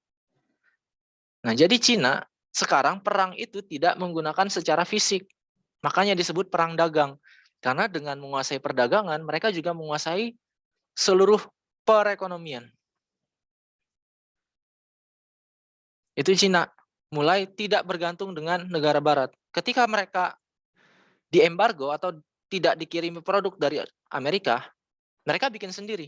Speaker 1: Nah, jadi Cina sekarang perang itu tidak menggunakan secara fisik. Makanya disebut perang dagang. Karena dengan menguasai perdagangan, mereka juga menguasai seluruh perekonomian. Itu Cina, mulai tidak bergantung dengan negara barat. Ketika mereka diembargo atau tidak dikirimi produk dari Amerika, mereka bikin sendiri.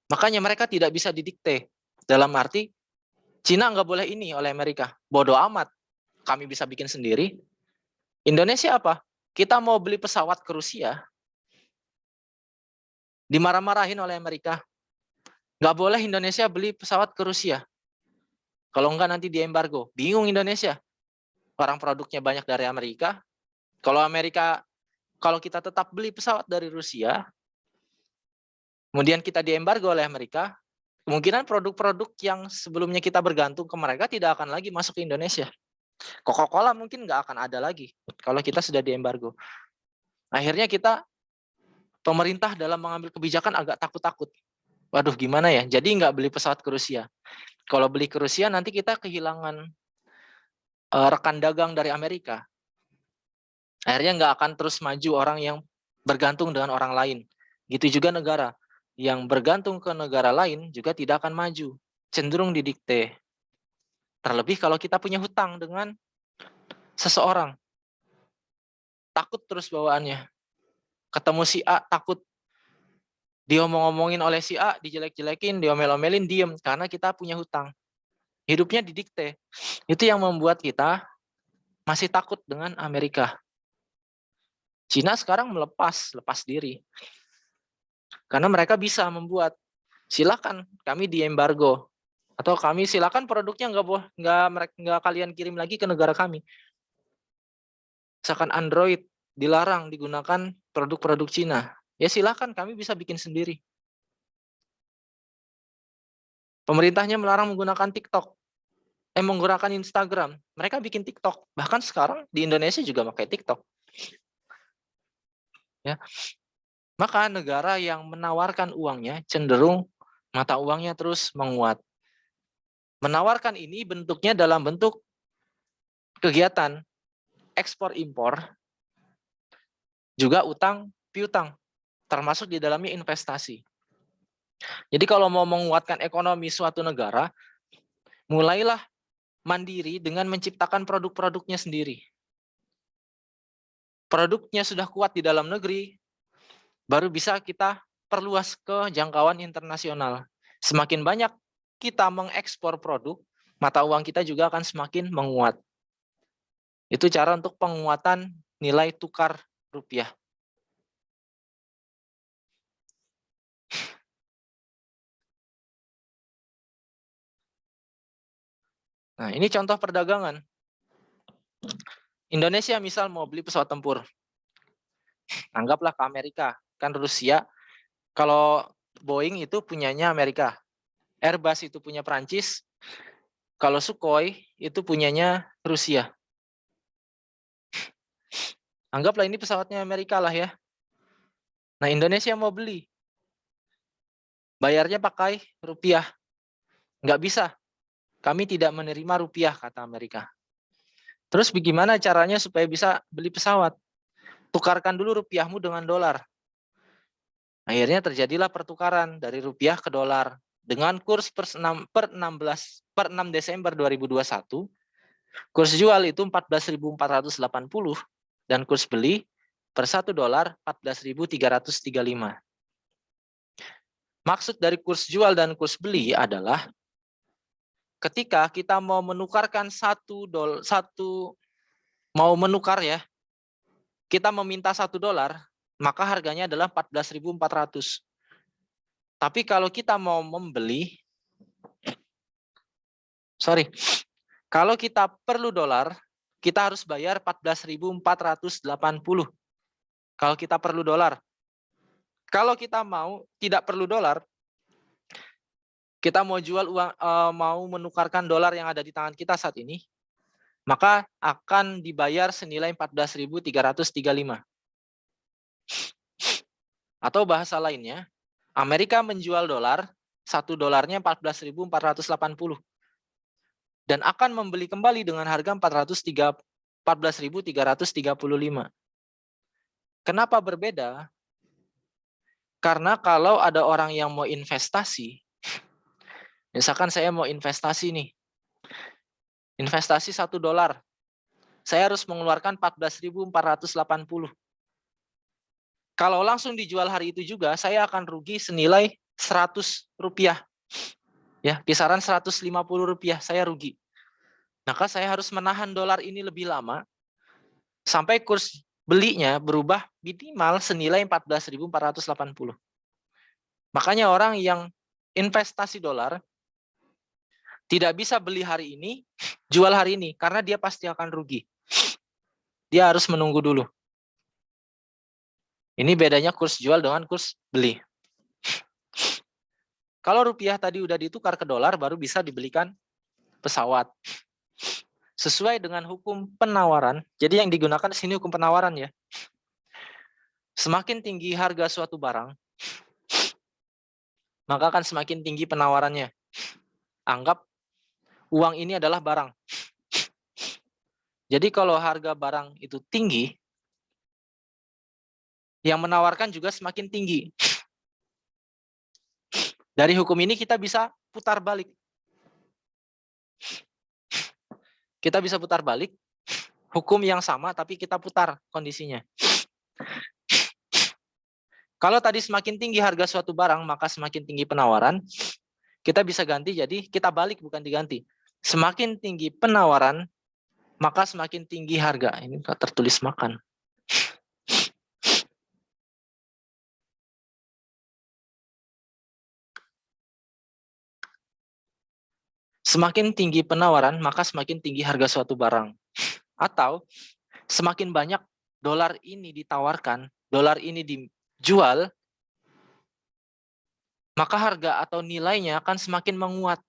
Speaker 1: Makanya mereka tidak bisa didikte. Dalam arti, Cina nggak boleh ini oleh Amerika. Bodoh amat, kami bisa bikin sendiri. Indonesia apa? Kita mau beli pesawat ke Rusia, dimarah-marahin oleh Amerika. Nggak boleh Indonesia beli pesawat ke Rusia. Kalau enggak nanti diembargo. Bingung Indonesia. Orang produknya banyak dari Amerika. Kalau kita tetap beli pesawat dari Rusia, kemudian kita diembargo oleh Amerika, kemungkinan produk-produk yang sebelumnya kita bergantung ke mereka tidak akan lagi masuk ke Indonesia. Coca-Cola mungkin nggak akan ada lagi kalau kita sudah diembargo. Akhirnya pemerintah dalam mengambil kebijakan agak takut-takut. Waduh gimana ya, jadi nggak beli pesawat ke Rusia. Kalau beli ke Rusia nanti kita kehilangan rekan dagang dari Amerika. Akhirnya nggak akan terus maju orang yang bergantung dengan orang lain. Gitu juga negara. Yang bergantung ke negara lain juga tidak akan maju. Cenderung didikte. Terlebih kalau kita punya hutang dengan seseorang. Takut terus bawaannya. Ketemu si A, takut diomong-omongin oleh si A, dijelek-jelekin, diomel-omelin, diem. Karena kita punya hutang. Hidupnya didikte. Itu yang membuat kita masih takut dengan Amerika. Cina sekarang lepas diri. Karena mereka bisa membuat, silakan kami diembargo. Atau kami silakan produknya nggak kalian kirim lagi ke negara kami. Misalkan Android dilarang digunakan produk-produk Cina. Ya silakan kami bisa bikin sendiri. Pemerintahnya melarang menggunakan TikTok. Menggunakan Instagram. Mereka bikin TikTok. Bahkan sekarang di Indonesia juga pakai TikTok. Ya. Maka negara yang menawarkan uangnya cenderung mata uangnya terus menguat. Menawarkan ini bentuknya dalam bentuk kegiatan ekspor impor, juga utang piutang, termasuk di dalamnya investasi. Jadi kalau mau menguatkan ekonomi suatu negara, mulailah mandiri dengan menciptakan produk-produknya sendiri. Produknya sudah kuat di dalam negeri, baru bisa kita perluas ke jangkauan internasional. Semakin banyak kita mengekspor produk, mata uang kita juga akan semakin menguat. Itu cara untuk penguatan nilai tukar rupiah. Nah, ini contoh perdagangan. Indonesia misal mau beli pesawat tempur. Anggaplah ke Amerika. Kan Rusia, kalau Boeing itu punyanya Amerika. Airbus itu punya Prancis. Kalau Sukhoi itu punyanya Rusia. Anggaplah ini pesawatnya Amerika lah ya. Nah, Indonesia mau beli. Bayarnya pakai rupiah. Nggak bisa. Kami tidak menerima rupiah, kata Amerika. Terus bagaimana caranya supaya bisa beli pesawat? Tukarkan dulu rupiahmu dengan dolar. Akhirnya terjadilah pertukaran dari rupiah ke dolar. Dengan kurs per 6 Desember 2021, kurs jual itu 14.480 dan kurs beli per $1 14.335. Maksud dari kurs jual dan kurs beli adalah ketika kita mau menukarkan kita meminta $1, maka harganya adalah 14.400. Tapi kalau kita mau membeli, kalau kita perlu dolar, kita harus bayar 14.480. Kalau kita perlu dolar. Kalau kita tidak perlu dolar, kita mau jual uang, mau menukarkan dolar yang ada di tangan kita saat ini, maka akan dibayar senilai 14.335. Atau bahasa lainnya, Amerika menjual dolar, $1 14.480 dan akan membeli kembali dengan harga 14.335. Kenapa berbeda? Karena kalau ada orang yang mau investasi, misalkan saya mau investasi nih, investasi $1, saya harus mengeluarkan 14.480. Kalau langsung dijual hari itu juga, saya akan rugi senilai Rp100. Ya, kisaran Rp150 saya rugi. Maka saya harus menahan dolar ini lebih lama sampai kurs belinya berubah minimal senilai 14.480. Makanya orang yang investasi dolar tidak bisa beli hari ini, jual hari ini, karena dia pasti akan rugi. Dia harus menunggu dulu. Ini bedanya kurs jual dengan kurs beli. Kalau rupiah tadi udah ditukar ke dolar, baru bisa dibelikan pesawat. Sesuai dengan hukum penawaran, jadi yang digunakan di sini hukum penawaran ya. Semakin tinggi harga suatu barang, maka akan semakin tinggi penawarannya. Anggap uang ini adalah barang. Jadi kalau harga barang itu tinggi, yang menawarkan juga semakin tinggi. Dari hukum ini kita bisa putar balik. Kita bisa putar balik hukum yang sama tapi kita putar kondisinya. Kalau tadi semakin tinggi harga suatu barang, maka semakin tinggi penawaran. Kita bisa ganti jadi kita balik bukan diganti. Semakin tinggi penawaran, maka semakin tinggi harga. Ini tertulis makan. Semakin tinggi penawaran, maka semakin tinggi harga suatu barang. Atau semakin banyak dolar ini ditawarkan, dolar ini dijual, maka harga atau nilainya akan semakin menguat.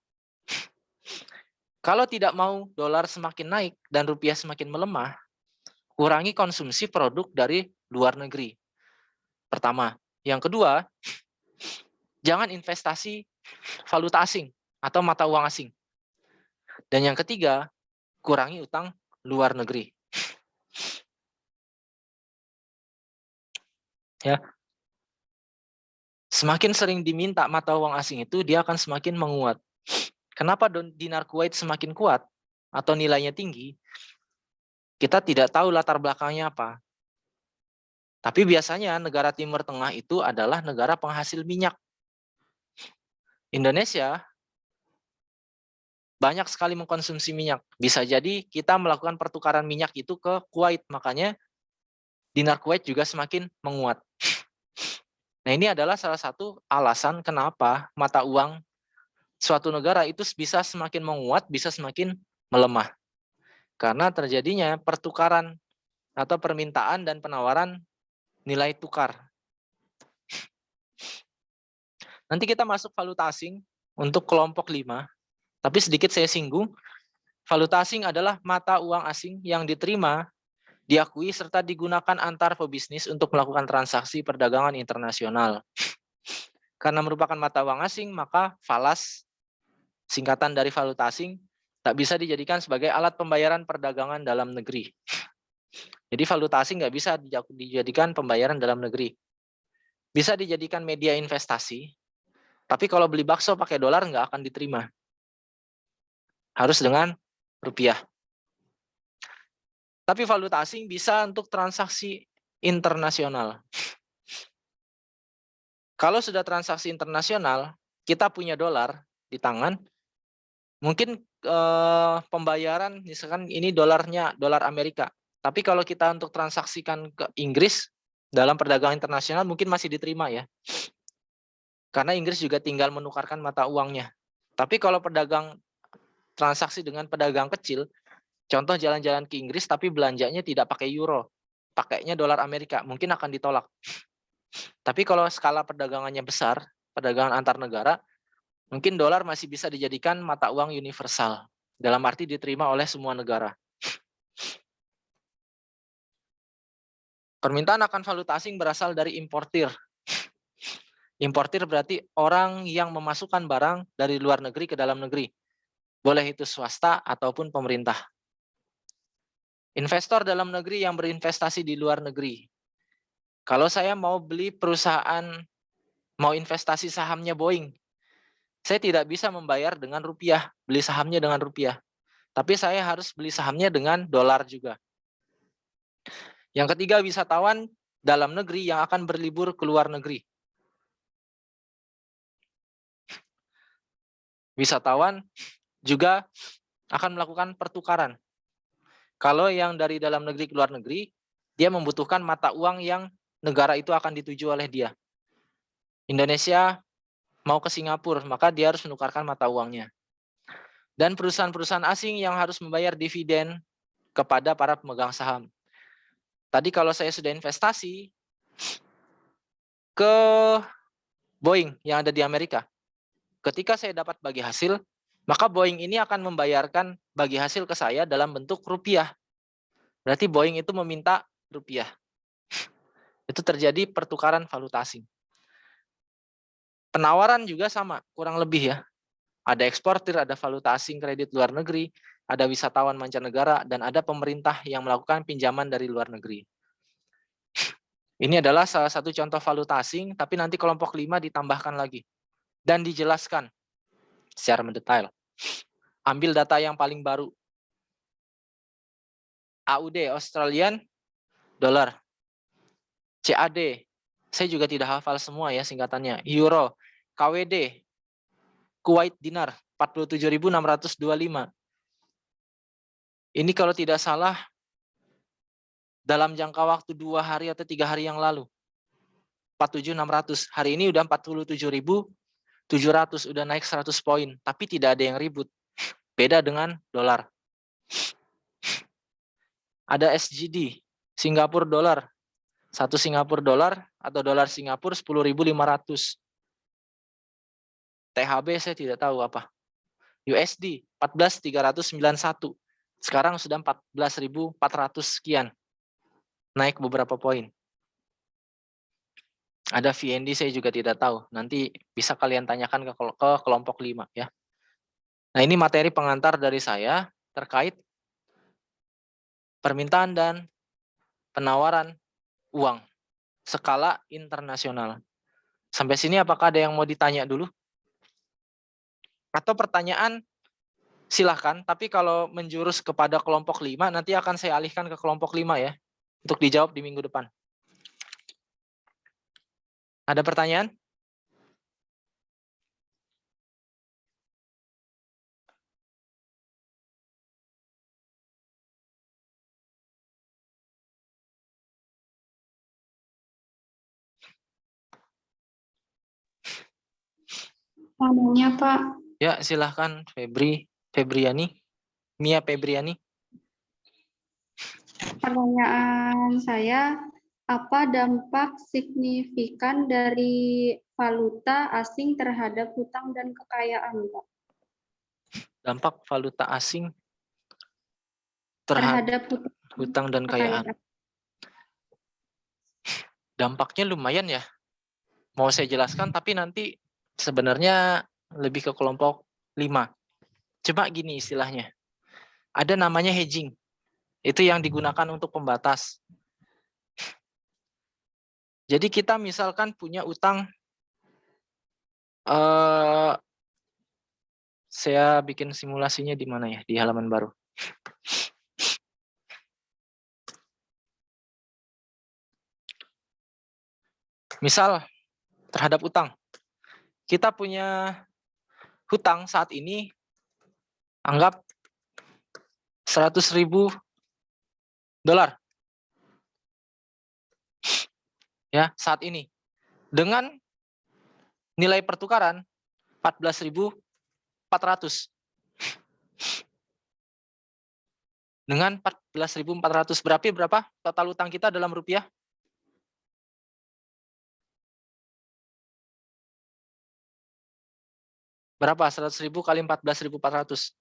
Speaker 1: Kalau tidak mau dolar semakin naik dan rupiah semakin melemah, kurangi konsumsi produk dari luar negeri. Pertama. Yang kedua, jangan investasi valuta asing atau mata uang asing. Dan yang ketiga, kurangi utang luar negeri. Ya. Semakin sering diminta mata uang asing itu, dia akan semakin menguat. Kenapa dinar Kuwait semakin kuat atau nilainya tinggi? Kita tidak tahu latar belakangnya apa. Tapi biasanya negara Timur Tengah itu adalah negara penghasil minyak. Indonesia banyak sekali mengkonsumsi minyak. Bisa jadi kita melakukan pertukaran minyak itu ke Kuwait. Makanya dinar Kuwait juga semakin menguat. Nah, ini adalah salah satu alasan kenapa mata uang suatu negara itu bisa semakin menguat, bisa semakin melemah. Karena terjadinya pertukaran atau permintaan dan penawaran nilai tukar. Nanti kita masuk valuta asing untuk kelompok 5. Tapi sedikit saya singgung, valuta asing adalah mata uang asing yang diterima, diakui, serta digunakan antar pebisnis untuk melakukan transaksi perdagangan internasional. Karena merupakan mata uang asing, maka falas, singkatan dari valuta asing, tak bisa dijadikan sebagai alat pembayaran perdagangan dalam negeri. Jadi valuta asing nggak bisa dijadikan pembayaran dalam negeri. Bisa dijadikan media investasi, tapi kalau beli bakso pakai dolar nggak akan diterima. Harus dengan rupiah. Tapi valuta asing bisa untuk transaksi internasional. Kalau sudah transaksi internasional, kita punya dolar di tangan, mungkin pembayaran, misalkan ini dolarnya dolar Amerika. Tapi kalau kita untuk transaksikan ke Inggris, dalam perdagangan internasional mungkin masih diterima ya. Karena Inggris juga tinggal menukarkan mata uangnya. Tapi kalau pedagang transaksi dengan pedagang kecil, contoh jalan-jalan ke Inggris tapi belanjanya tidak pakai euro, pakainya dolar Amerika, mungkin akan ditolak. Tapi kalau skala perdagangannya besar, perdagangan antar negara, mungkin dolar masih bisa dijadikan mata uang universal, dalam arti diterima oleh semua negara. Permintaan akan valuta asing berasal dari importir. Importir berarti orang yang memasukkan barang dari luar negeri ke dalam negeri. Boleh itu swasta ataupun pemerintah. Investor dalam negeri yang berinvestasi di luar negeri. Kalau saya mau beli perusahaan, mau investasi sahamnya Boeing, saya tidak bisa membayar dengan rupiah, beli sahamnya dengan rupiah. Tapi saya harus beli sahamnya dengan dolar juga. Yang ketiga, wisatawan dalam negeri yang akan berlibur ke luar negeri. Wisatawan juga akan melakukan pertukaran. Kalau yang dari dalam negeri ke luar negeri, dia membutuhkan mata uang yang negara itu akan dituju oleh dia. Indonesia mau ke Singapura, maka dia harus menukarkan mata uangnya. Dan perusahaan-perusahaan asing yang harus membayar dividen kepada para pemegang saham. Tadi kalau saya sudah investasi ke Boeing yang ada di Amerika, ketika saya dapat bagi hasil, maka Boeing ini akan membayarkan bagi hasil ke saya dalam bentuk rupiah. Berarti Boeing itu meminta rupiah. Itu terjadi pertukaran valuta asing. Penawaran juga sama, kurang lebih ya. Ada eksportir, ada valuta asing kredit luar negeri, ada wisatawan mancanegara, dan ada pemerintah yang melakukan pinjaman dari luar negeri. Ini adalah salah satu contoh valuta asing, tapi nanti kelompok 5 ditambahkan lagi. Dan dijelaskan secara mendetail. Ambil data yang paling baru. AUD, Australian Dollar. CAD, saya juga tidak hafal semua ya singkatannya. Euro, KWD, Kuwait Dinar, 47.625. Ini kalau tidak salah, dalam jangka waktu 2 hari atau 3 hari yang lalu. 47.600. Hari ini udah 47.700, udah naik 100 poin. Tapi tidak ada yang ribut. Beda dengan dolar. Ada SGD, Singapura dolar. 1 Singapura dolar atau dolar Singapura 10.500. THB saya tidak tahu apa. USD 14.391. Sekarang sudah 14.400 sekian. Naik beberapa poin. Ada VND saya juga tidak tahu. Nanti bisa kalian tanyakan ke kelompok 5 ya. Nah, ini materi pengantar dari saya terkait permintaan dan penawaran uang skala internasional. Sampai sini apakah ada yang mau ditanya dulu? Atau pertanyaan silahkan, tapi kalau menjurus kepada kelompok 5 nanti akan saya alihkan ke kelompok 5 ya. Untuk dijawab di minggu depan. Ada pertanyaan?
Speaker 5: Namanya Pak,
Speaker 1: Ya, silahkan Febriani. Mia Febriani.
Speaker 5: pertanyaan saya, apa dampak signifikan dari valuta asing terhadap hutang dan kekayaan, Pak?
Speaker 1: Dampak valuta asing terhadap hutang dan kekayaan. Dampaknya lumayan ya. Mau saya jelaskan, tapi nanti sebenarnya lebih ke kelompok 5. Coba gini istilahnya. Ada namanya hedging. Itu yang digunakan untuk pembatas. Jadi kita misalkan punya utang, saya bikin simulasinya di mana ya? Di halaman baru. Misal terhadap utang. Kita punya hutang saat ini, anggap 100.000 dolar. Ya, saat ini. Dengan nilai pertukaran 14.400. Dengan 14.400 berapa total utang kita dalam rupiah? Berapa? 100.000 kali 14.400.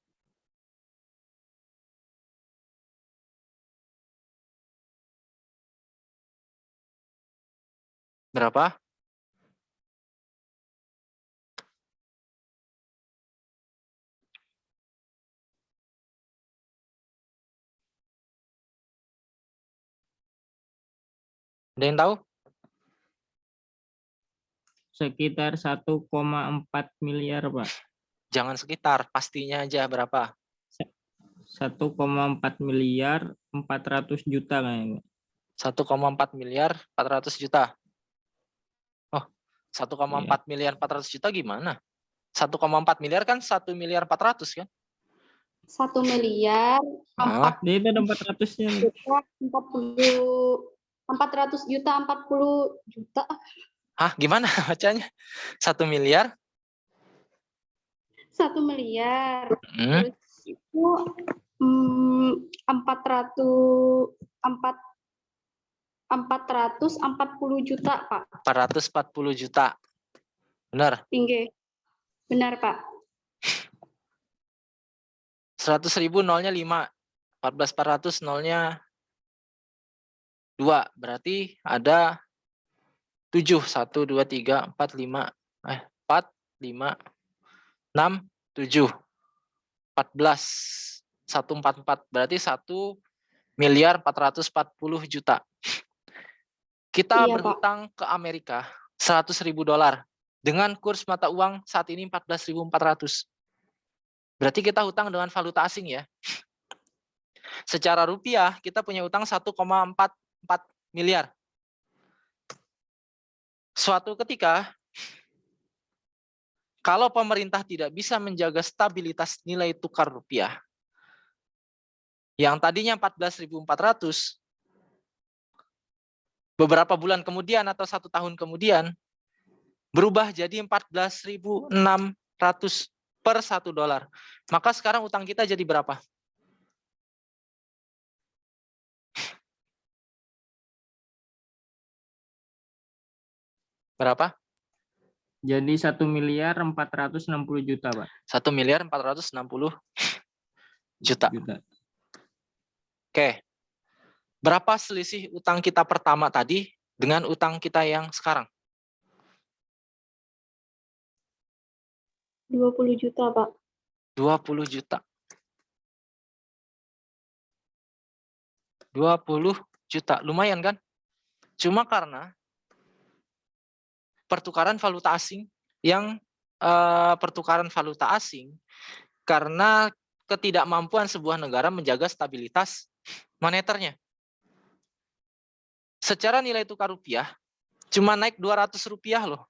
Speaker 1: Berapa? Ada yang tahu?
Speaker 2: Sekitar 1,4 miliar, Pak.
Speaker 1: Jangan sekitar, pastinya aja berapa?
Speaker 2: 1,4 miliar 400 juta kayaknya.
Speaker 1: 1,4 miliar 400 juta. Oh, 1,4
Speaker 2: Iya.
Speaker 1: miliar 400 juta gimana? 1,4 miliar kan 1 miliar 400 kan?
Speaker 5: 1 miliar
Speaker 1: Ah,
Speaker 2: Dia itu ada 400-nya nih.
Speaker 5: juta 400 juta 40 juta
Speaker 1: hah, gimana bacanya? 1 miliar?
Speaker 5: 1 miliar.
Speaker 1: Hmm,
Speaker 5: Terus itu 440 juta, Pak.
Speaker 1: 440 juta. Benar.
Speaker 5: Tinggi. Benar, Pak.
Speaker 1: 100.000 nolnya 5. 14.400 nolnya 2. Berarti ada 7. 1, 2, 3, 4, 5. 4, 5, 6, 7. 14. 144. Berarti 1 miliar 440 juta. Kita
Speaker 5: Iya, Pak.
Speaker 1: berhutang ke Amerika 100.000 dolar. Dengan kurs mata uang saat ini 14.400. Berarti kita hutang dengan valuta asing ya. Secara rupiah kita punya utang 1,44 miliar. Suatu ketika kalau pemerintah tidak bisa menjaga stabilitas nilai tukar rupiah yang tadinya 14.400 beberapa bulan kemudian atau 1 tahun kemudian berubah jadi 14.600 per 1 dolar. Maka sekarang utang kita jadi berapa? Berapa?
Speaker 2: Jadi 1 miliar 460 juta, Pak.
Speaker 1: 1 miliar 460 juta. Oke. Berapa selisih utang kita pertama tadi dengan utang kita yang sekarang?
Speaker 5: 20 juta, Pak.
Speaker 1: 20 juta. 20 juta. Lumayan kan? Cuma karena pertukaran valuta asing karena ketidakmampuan sebuah negara menjaga stabilitas moneternya. Secara nilai tukar rupiah cuma naik 200 rupiah loh.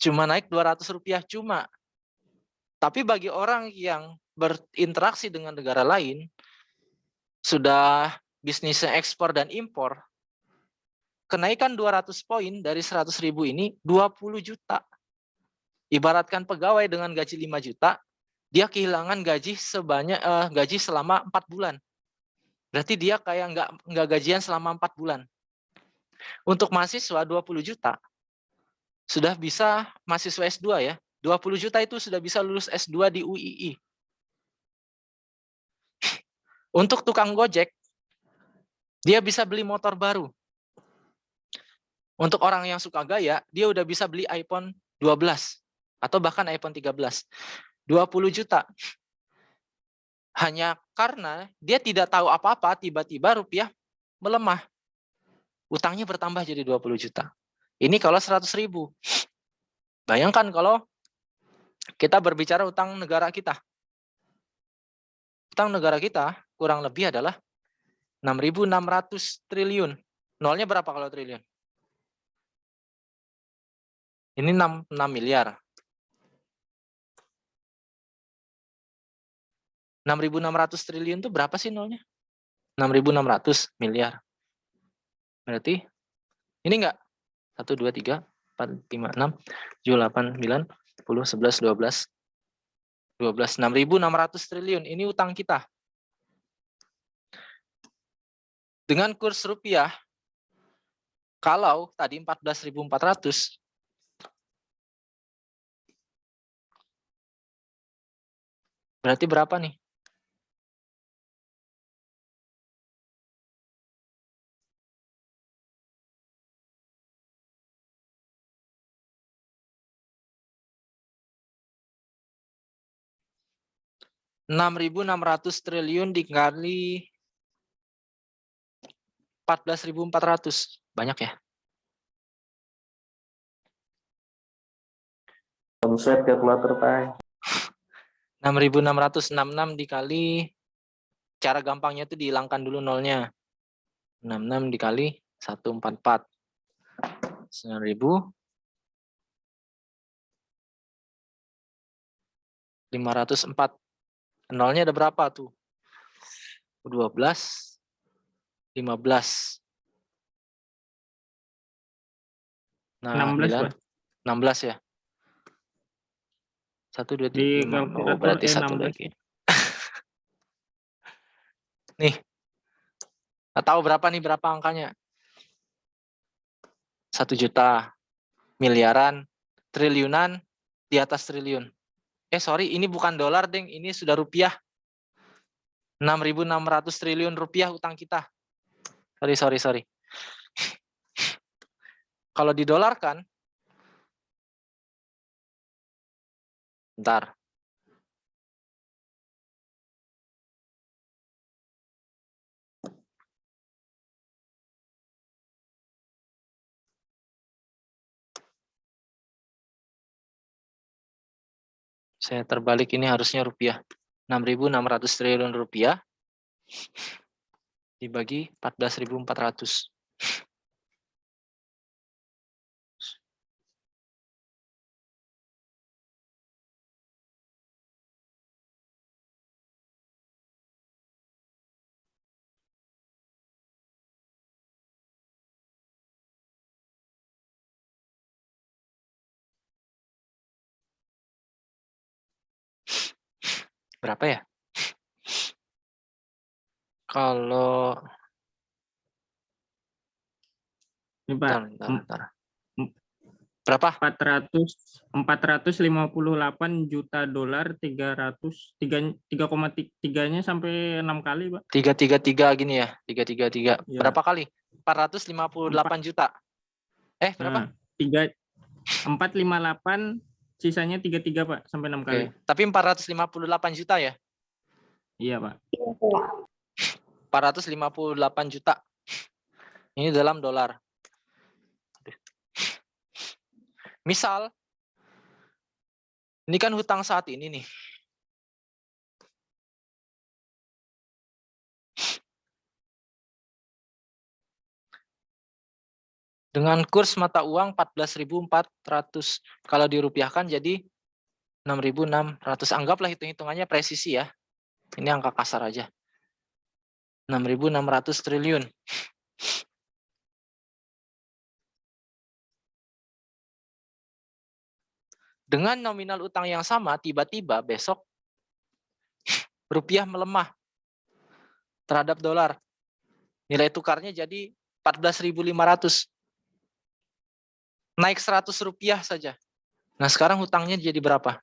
Speaker 1: Cuma naik 200 rupiah cuma. Tapi bagi orang yang berinteraksi dengan negara lain, sudah bisnisnya ekspor dan impor, kenaikan 200 poin dari 100.000 ini 20 juta. Ibaratkan pegawai dengan gaji 5 juta, dia kehilangan gaji selama 4 bulan. Berarti dia kayak nggak gajian selama 4 bulan. Untuk mahasiswa 20 juta, sudah bisa mahasiswa S2 ya. 20 juta itu sudah bisa lulus S2 di UII. Untuk tukang Gojek, dia bisa beli motor baru. Untuk orang yang suka gaya, dia udah bisa beli iPhone 12 atau bahkan iPhone 13. 20 juta. Hanya karena dia tidak tahu apa-apa, tiba-tiba rupiah melemah. Utangnya bertambah jadi 20 juta. Ini kalau 100.000. Bayangkan kalau kita berbicara utang negara kita. Utang negara kita kurang lebih adalah 6.600 triliun. Nolnya berapa kalau triliun? Ini 6 miliar. 6.600 triliun itu berapa sih nolnya? 6.600 miliar. Berarti ini enggak? 1, 2, 3, 4, 5, 6, 7, 8, 9, 10, 11, 12. 6.600 triliun. Ini utang kita. Dengan kurs rupiah, kalau tadi 14.400, berarti berapa nih? Rp6.600 triliun dikali 14.400. Banyak ya?
Speaker 3: Buset, kalkulator tay.
Speaker 1: 6.666 dikali, cara gampangnya itu dihilangkan dulu nolnya. 66 dikali 144. 9.504. Nolnya ada berapa tuh? 12, 15. Nah,
Speaker 2: 16, Pak.
Speaker 1: 16 ya. 1, 2, 3,
Speaker 2: Di
Speaker 1: 5. Oh,
Speaker 2: kalkulator
Speaker 1: berarti satu
Speaker 2: 16.
Speaker 1: lagi. Nih. Nggak tahu berapa nih, berapa angkanya? 1 juta, miliaran, triliunan, di atas triliun. Sorry, ini bukan dolar, Deng. Ini sudah rupiah. 6.600 triliun rupiah utang kita. Sorry. Kalau didolarkan, bentar. Saya terbalik, ini harusnya rupiah. 6.600 triliun rupiah dibagi 14.400. Berapa ya? Kalau
Speaker 2: Ini, Pak.
Speaker 1: bentar. Berapa?
Speaker 2: 458 juta dolar, 3,3-nya sampai 6 kali, Pak.
Speaker 1: 333 gini ya, 333.
Speaker 2: Ya.
Speaker 1: Berapa kali? 458 juta. Berapa?
Speaker 2: 458, sisanya 33, Pak, sampai 6 kali.
Speaker 1: Oke. Tapi 458 juta ya?
Speaker 2: Iya, Pak.
Speaker 5: Iya, Pak.
Speaker 1: 458 juta. Ini dalam dolar. Misal, ini kan hutang saat ini nih. Dengan kurs mata uang 14.400. Kalau dirupiahkan jadi 6.600. Anggaplah hitung-hitungannya presisi ya. Ini angka kasar aja. 6.600 triliun. Dengan nominal utang yang sama, tiba-tiba besok rupiah melemah terhadap dolar. Nilai tukarnya jadi 14.500. Naik 100 rupiah saja. Nah, sekarang hutangnya jadi berapa?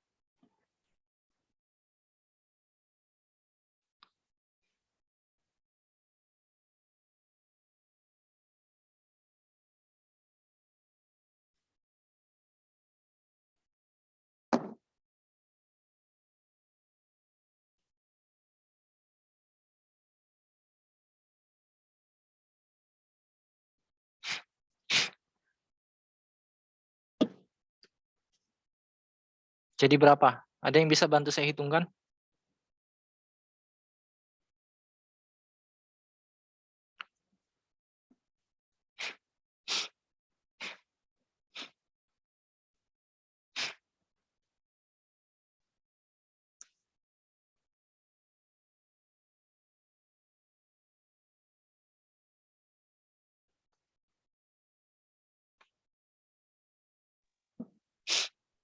Speaker 1: Jadi berapa? Ada yang bisa bantu saya hitungkan?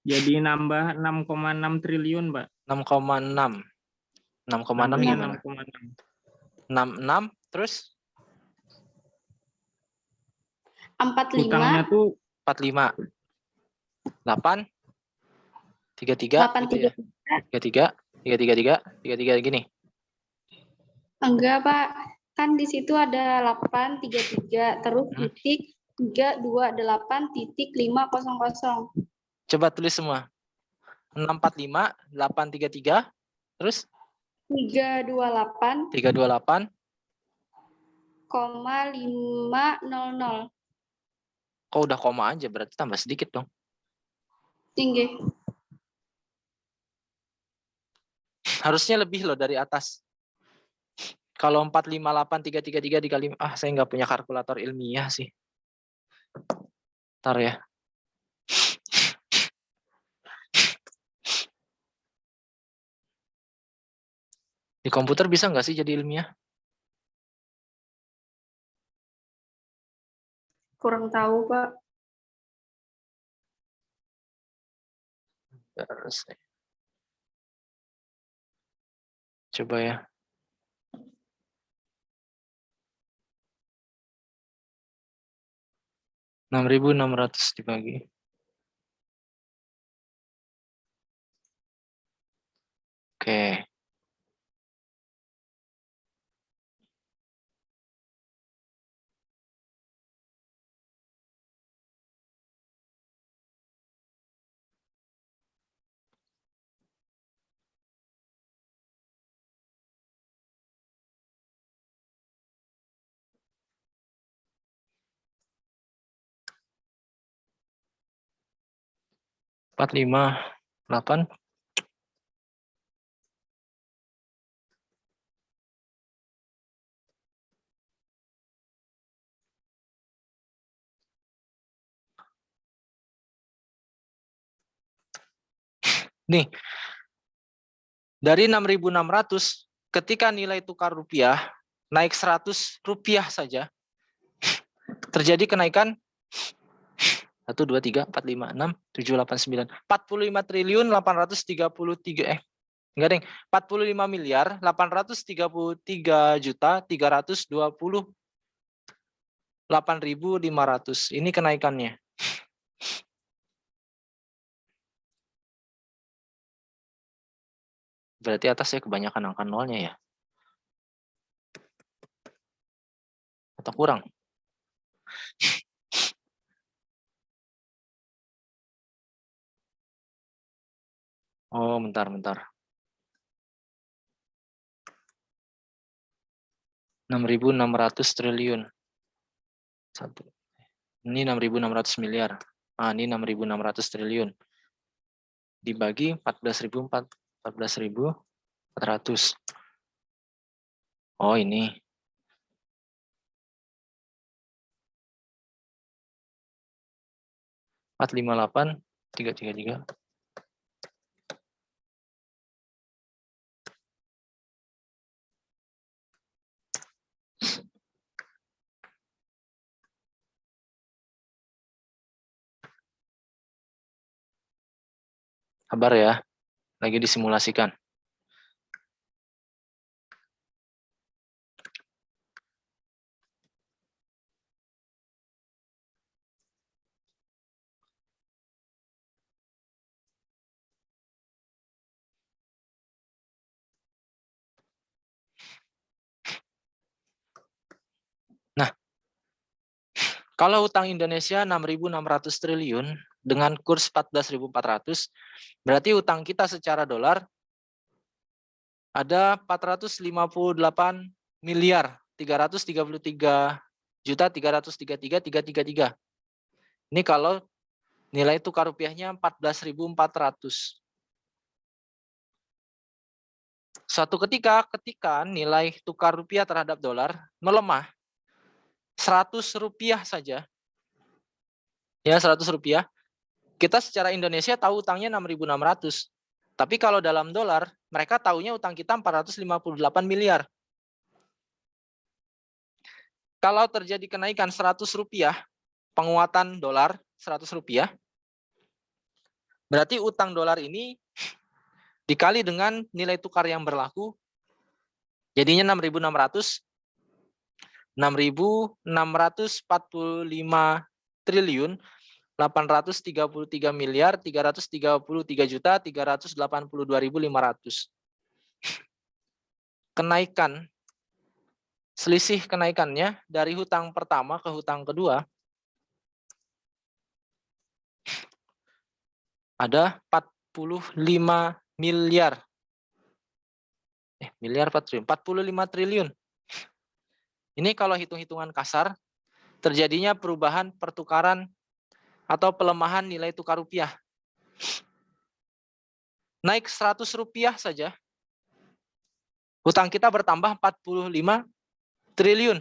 Speaker 2: Jadi nambah 6,6 triliun, Pak.
Speaker 1: 6,6. 6,6
Speaker 2: Nambahnya
Speaker 1: gimana?
Speaker 2: 6,6.
Speaker 1: 66 terus
Speaker 5: 45,
Speaker 2: Hutangnya tuh
Speaker 1: 45. 8 33 gitu ya. 33 33 gini.
Speaker 5: enggak, Pak. Kan di situ ada 833, terus
Speaker 1: Hmm.
Speaker 5: titik 328 titik 500.
Speaker 1: Coba tulis semua. 645 833 terus
Speaker 5: 328,
Speaker 1: 328
Speaker 5: 500.
Speaker 1: kok udah koma aja berarti tambah sedikit dong.
Speaker 5: Tinggi.
Speaker 1: Harusnya lebih loh dari atas. Kalau 458.333 dikali, saya nggak punya kalkulator ilmiah sih. Ntar ya. Di komputer bisa nggak sih jadi ilmiah?
Speaker 5: Kurang tahu, Pak.
Speaker 1: Terus, coba ya. $6.600 dibagi. Oke. Empat lima 8. Nih, dari 6.600, ketika nilai tukar rupiah naik 100 rupiah saja, terjadi kenaikan 1, 2, 3, 4, 5, 6, 7, 8, 9, 45 triliun 833, enggak deng, 45 miliar 833 juta 328.500. Ini kenaikannya. Berarti atasnya kebanyakan angka nolnya ya? Atau kurang? Oh, bentar. 6.600 triliun. Satu. Ini 6.600 miliar. Ini 6.600 triliun. Dibagi 14.400. Oh, ini. Empat lima 333. Sabar ya, lagi disimulasikan. Nah, kalau utang Indonesia 6.600 triliun dengan kurs 14.400, berarti utang kita secara dolar ada 458 miliar 333 juta 333.333. Ini kalau nilai tukar rupiahnya 14.400. Suatu ketika nilai tukar rupiah terhadap dolar melemah 100 rupiah saja, ya 100 rupiah, kita secara Indonesia tahu utangnya 6.600. Tapi kalau dalam dolar, mereka tahunya utang kita 458 miliar. Kalau terjadi kenaikan 100 rupiah, penguatan dolar 100 rupiah, berarti utang dolar ini dikali dengan nilai tukar yang berlaku, jadinya 6.600, 6.645 triliun 833 miliar 333 juta 382.500. Kenaikan, selisih kenaikannya dari hutang pertama ke hutang kedua ada 45 miliar. Miliar 4 triliun, 45 triliun. Ini kalau hitung-hitungan kasar, terjadinya perubahan pertukaran atau pelemahan nilai tukar rupiah. Naik 100 rupiah saja, Hutang kita bertambah 45 triliun.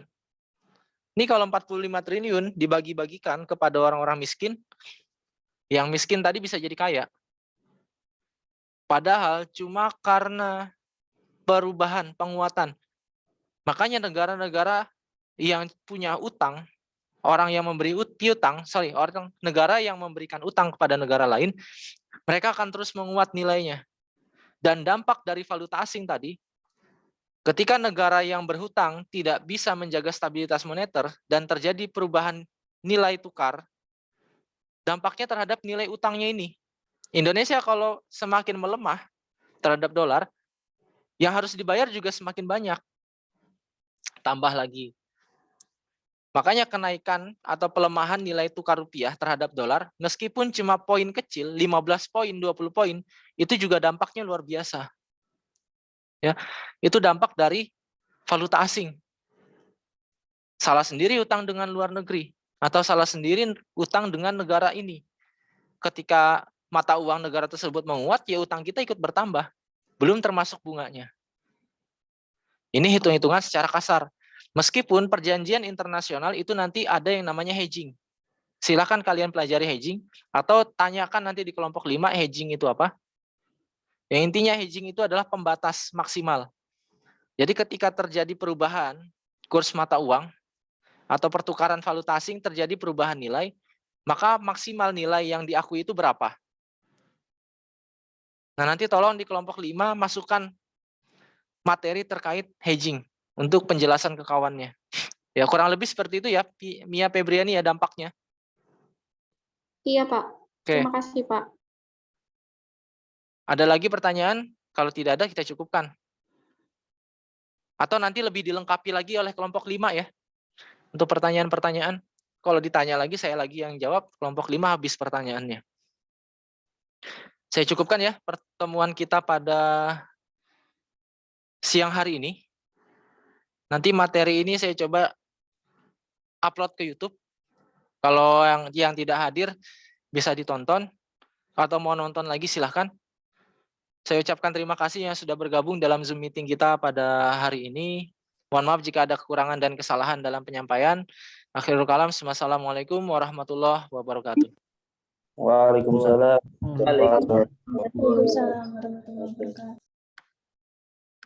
Speaker 1: Ini kalau 45 triliun dibagi-bagikan kepada orang-orang miskin, yang miskin tadi bisa jadi kaya. Padahal cuma karena perubahan, penguatan. Makanya negara-negara yang punya utang, orang yang memberi piutang, negara yang memberikan utang kepada negara lain, mereka akan terus menguat nilainya. Dan dampak dari valuta asing tadi, ketika negara yang berhutang tidak bisa menjaga stabilitas moneter dan terjadi perubahan nilai tukar, dampaknya terhadap nilai utangnya ini. Indonesia kalau semakin melemah terhadap dolar, yang harus dibayar juga semakin banyak. Tambah lagi. Makanya kenaikan atau pelemahan nilai tukar rupiah terhadap dolar, meskipun cuma poin kecil, 15 poin, 20 poin, itu juga dampaknya luar biasa. Ya, itu dampak dari valuta asing. Salah sendiri utang dengan luar negeri, atau salah sendiri utang dengan negara ini. Ketika mata uang negara tersebut menguat, ya utang kita ikut bertambah. Belum termasuk bunganya. Ini hitung-hitungan secara kasar. Meskipun perjanjian internasional itu nanti ada yang namanya hedging. Silakan kalian pelajari hedging, atau tanyakan nanti di kelompok 5 hedging itu apa. Yang intinya hedging itu adalah pembatas maksimal. Jadi ketika terjadi perubahan kurs mata uang, atau pertukaran valuta asing terjadi perubahan nilai, maka maksimal nilai yang diakui itu berapa? Nah, nanti tolong di kelompok 5 masukkan materi terkait hedging untuk penjelasan ke kawannya. Ya, kurang lebih seperti itu ya, Mia Febriani ya dampaknya.
Speaker 5: Iya, Pak.
Speaker 1: Oke,
Speaker 5: Terima kasih, Pak.
Speaker 1: ada lagi pertanyaan? Kalau tidak ada, kita cukupkan. Atau nanti lebih dilengkapi lagi oleh kelompok 5 ya. Untuk pertanyaan-pertanyaan, kalau ditanya lagi, saya lagi yang jawab, kelompok 5 habis pertanyaannya. Saya cukupkan ya pertemuan kita pada siang hari ini. Nanti materi ini saya coba upload ke YouTube. Kalau yang tidak hadir bisa ditonton, atau mau nonton lagi silahkan. Saya ucapkan terima kasih yang sudah bergabung dalam Zoom meeting kita pada hari ini. Mohon maaf jika ada kekurangan dan kesalahan dalam penyampaian. Akhirul kalam, wassalamualaikum warahmatullahi wabarakatuh.
Speaker 6: Waalaikumsalam.
Speaker 3: Waalaikumsalam.
Speaker 7: Waalaikumsalam warahmatullahi wabarakatuh.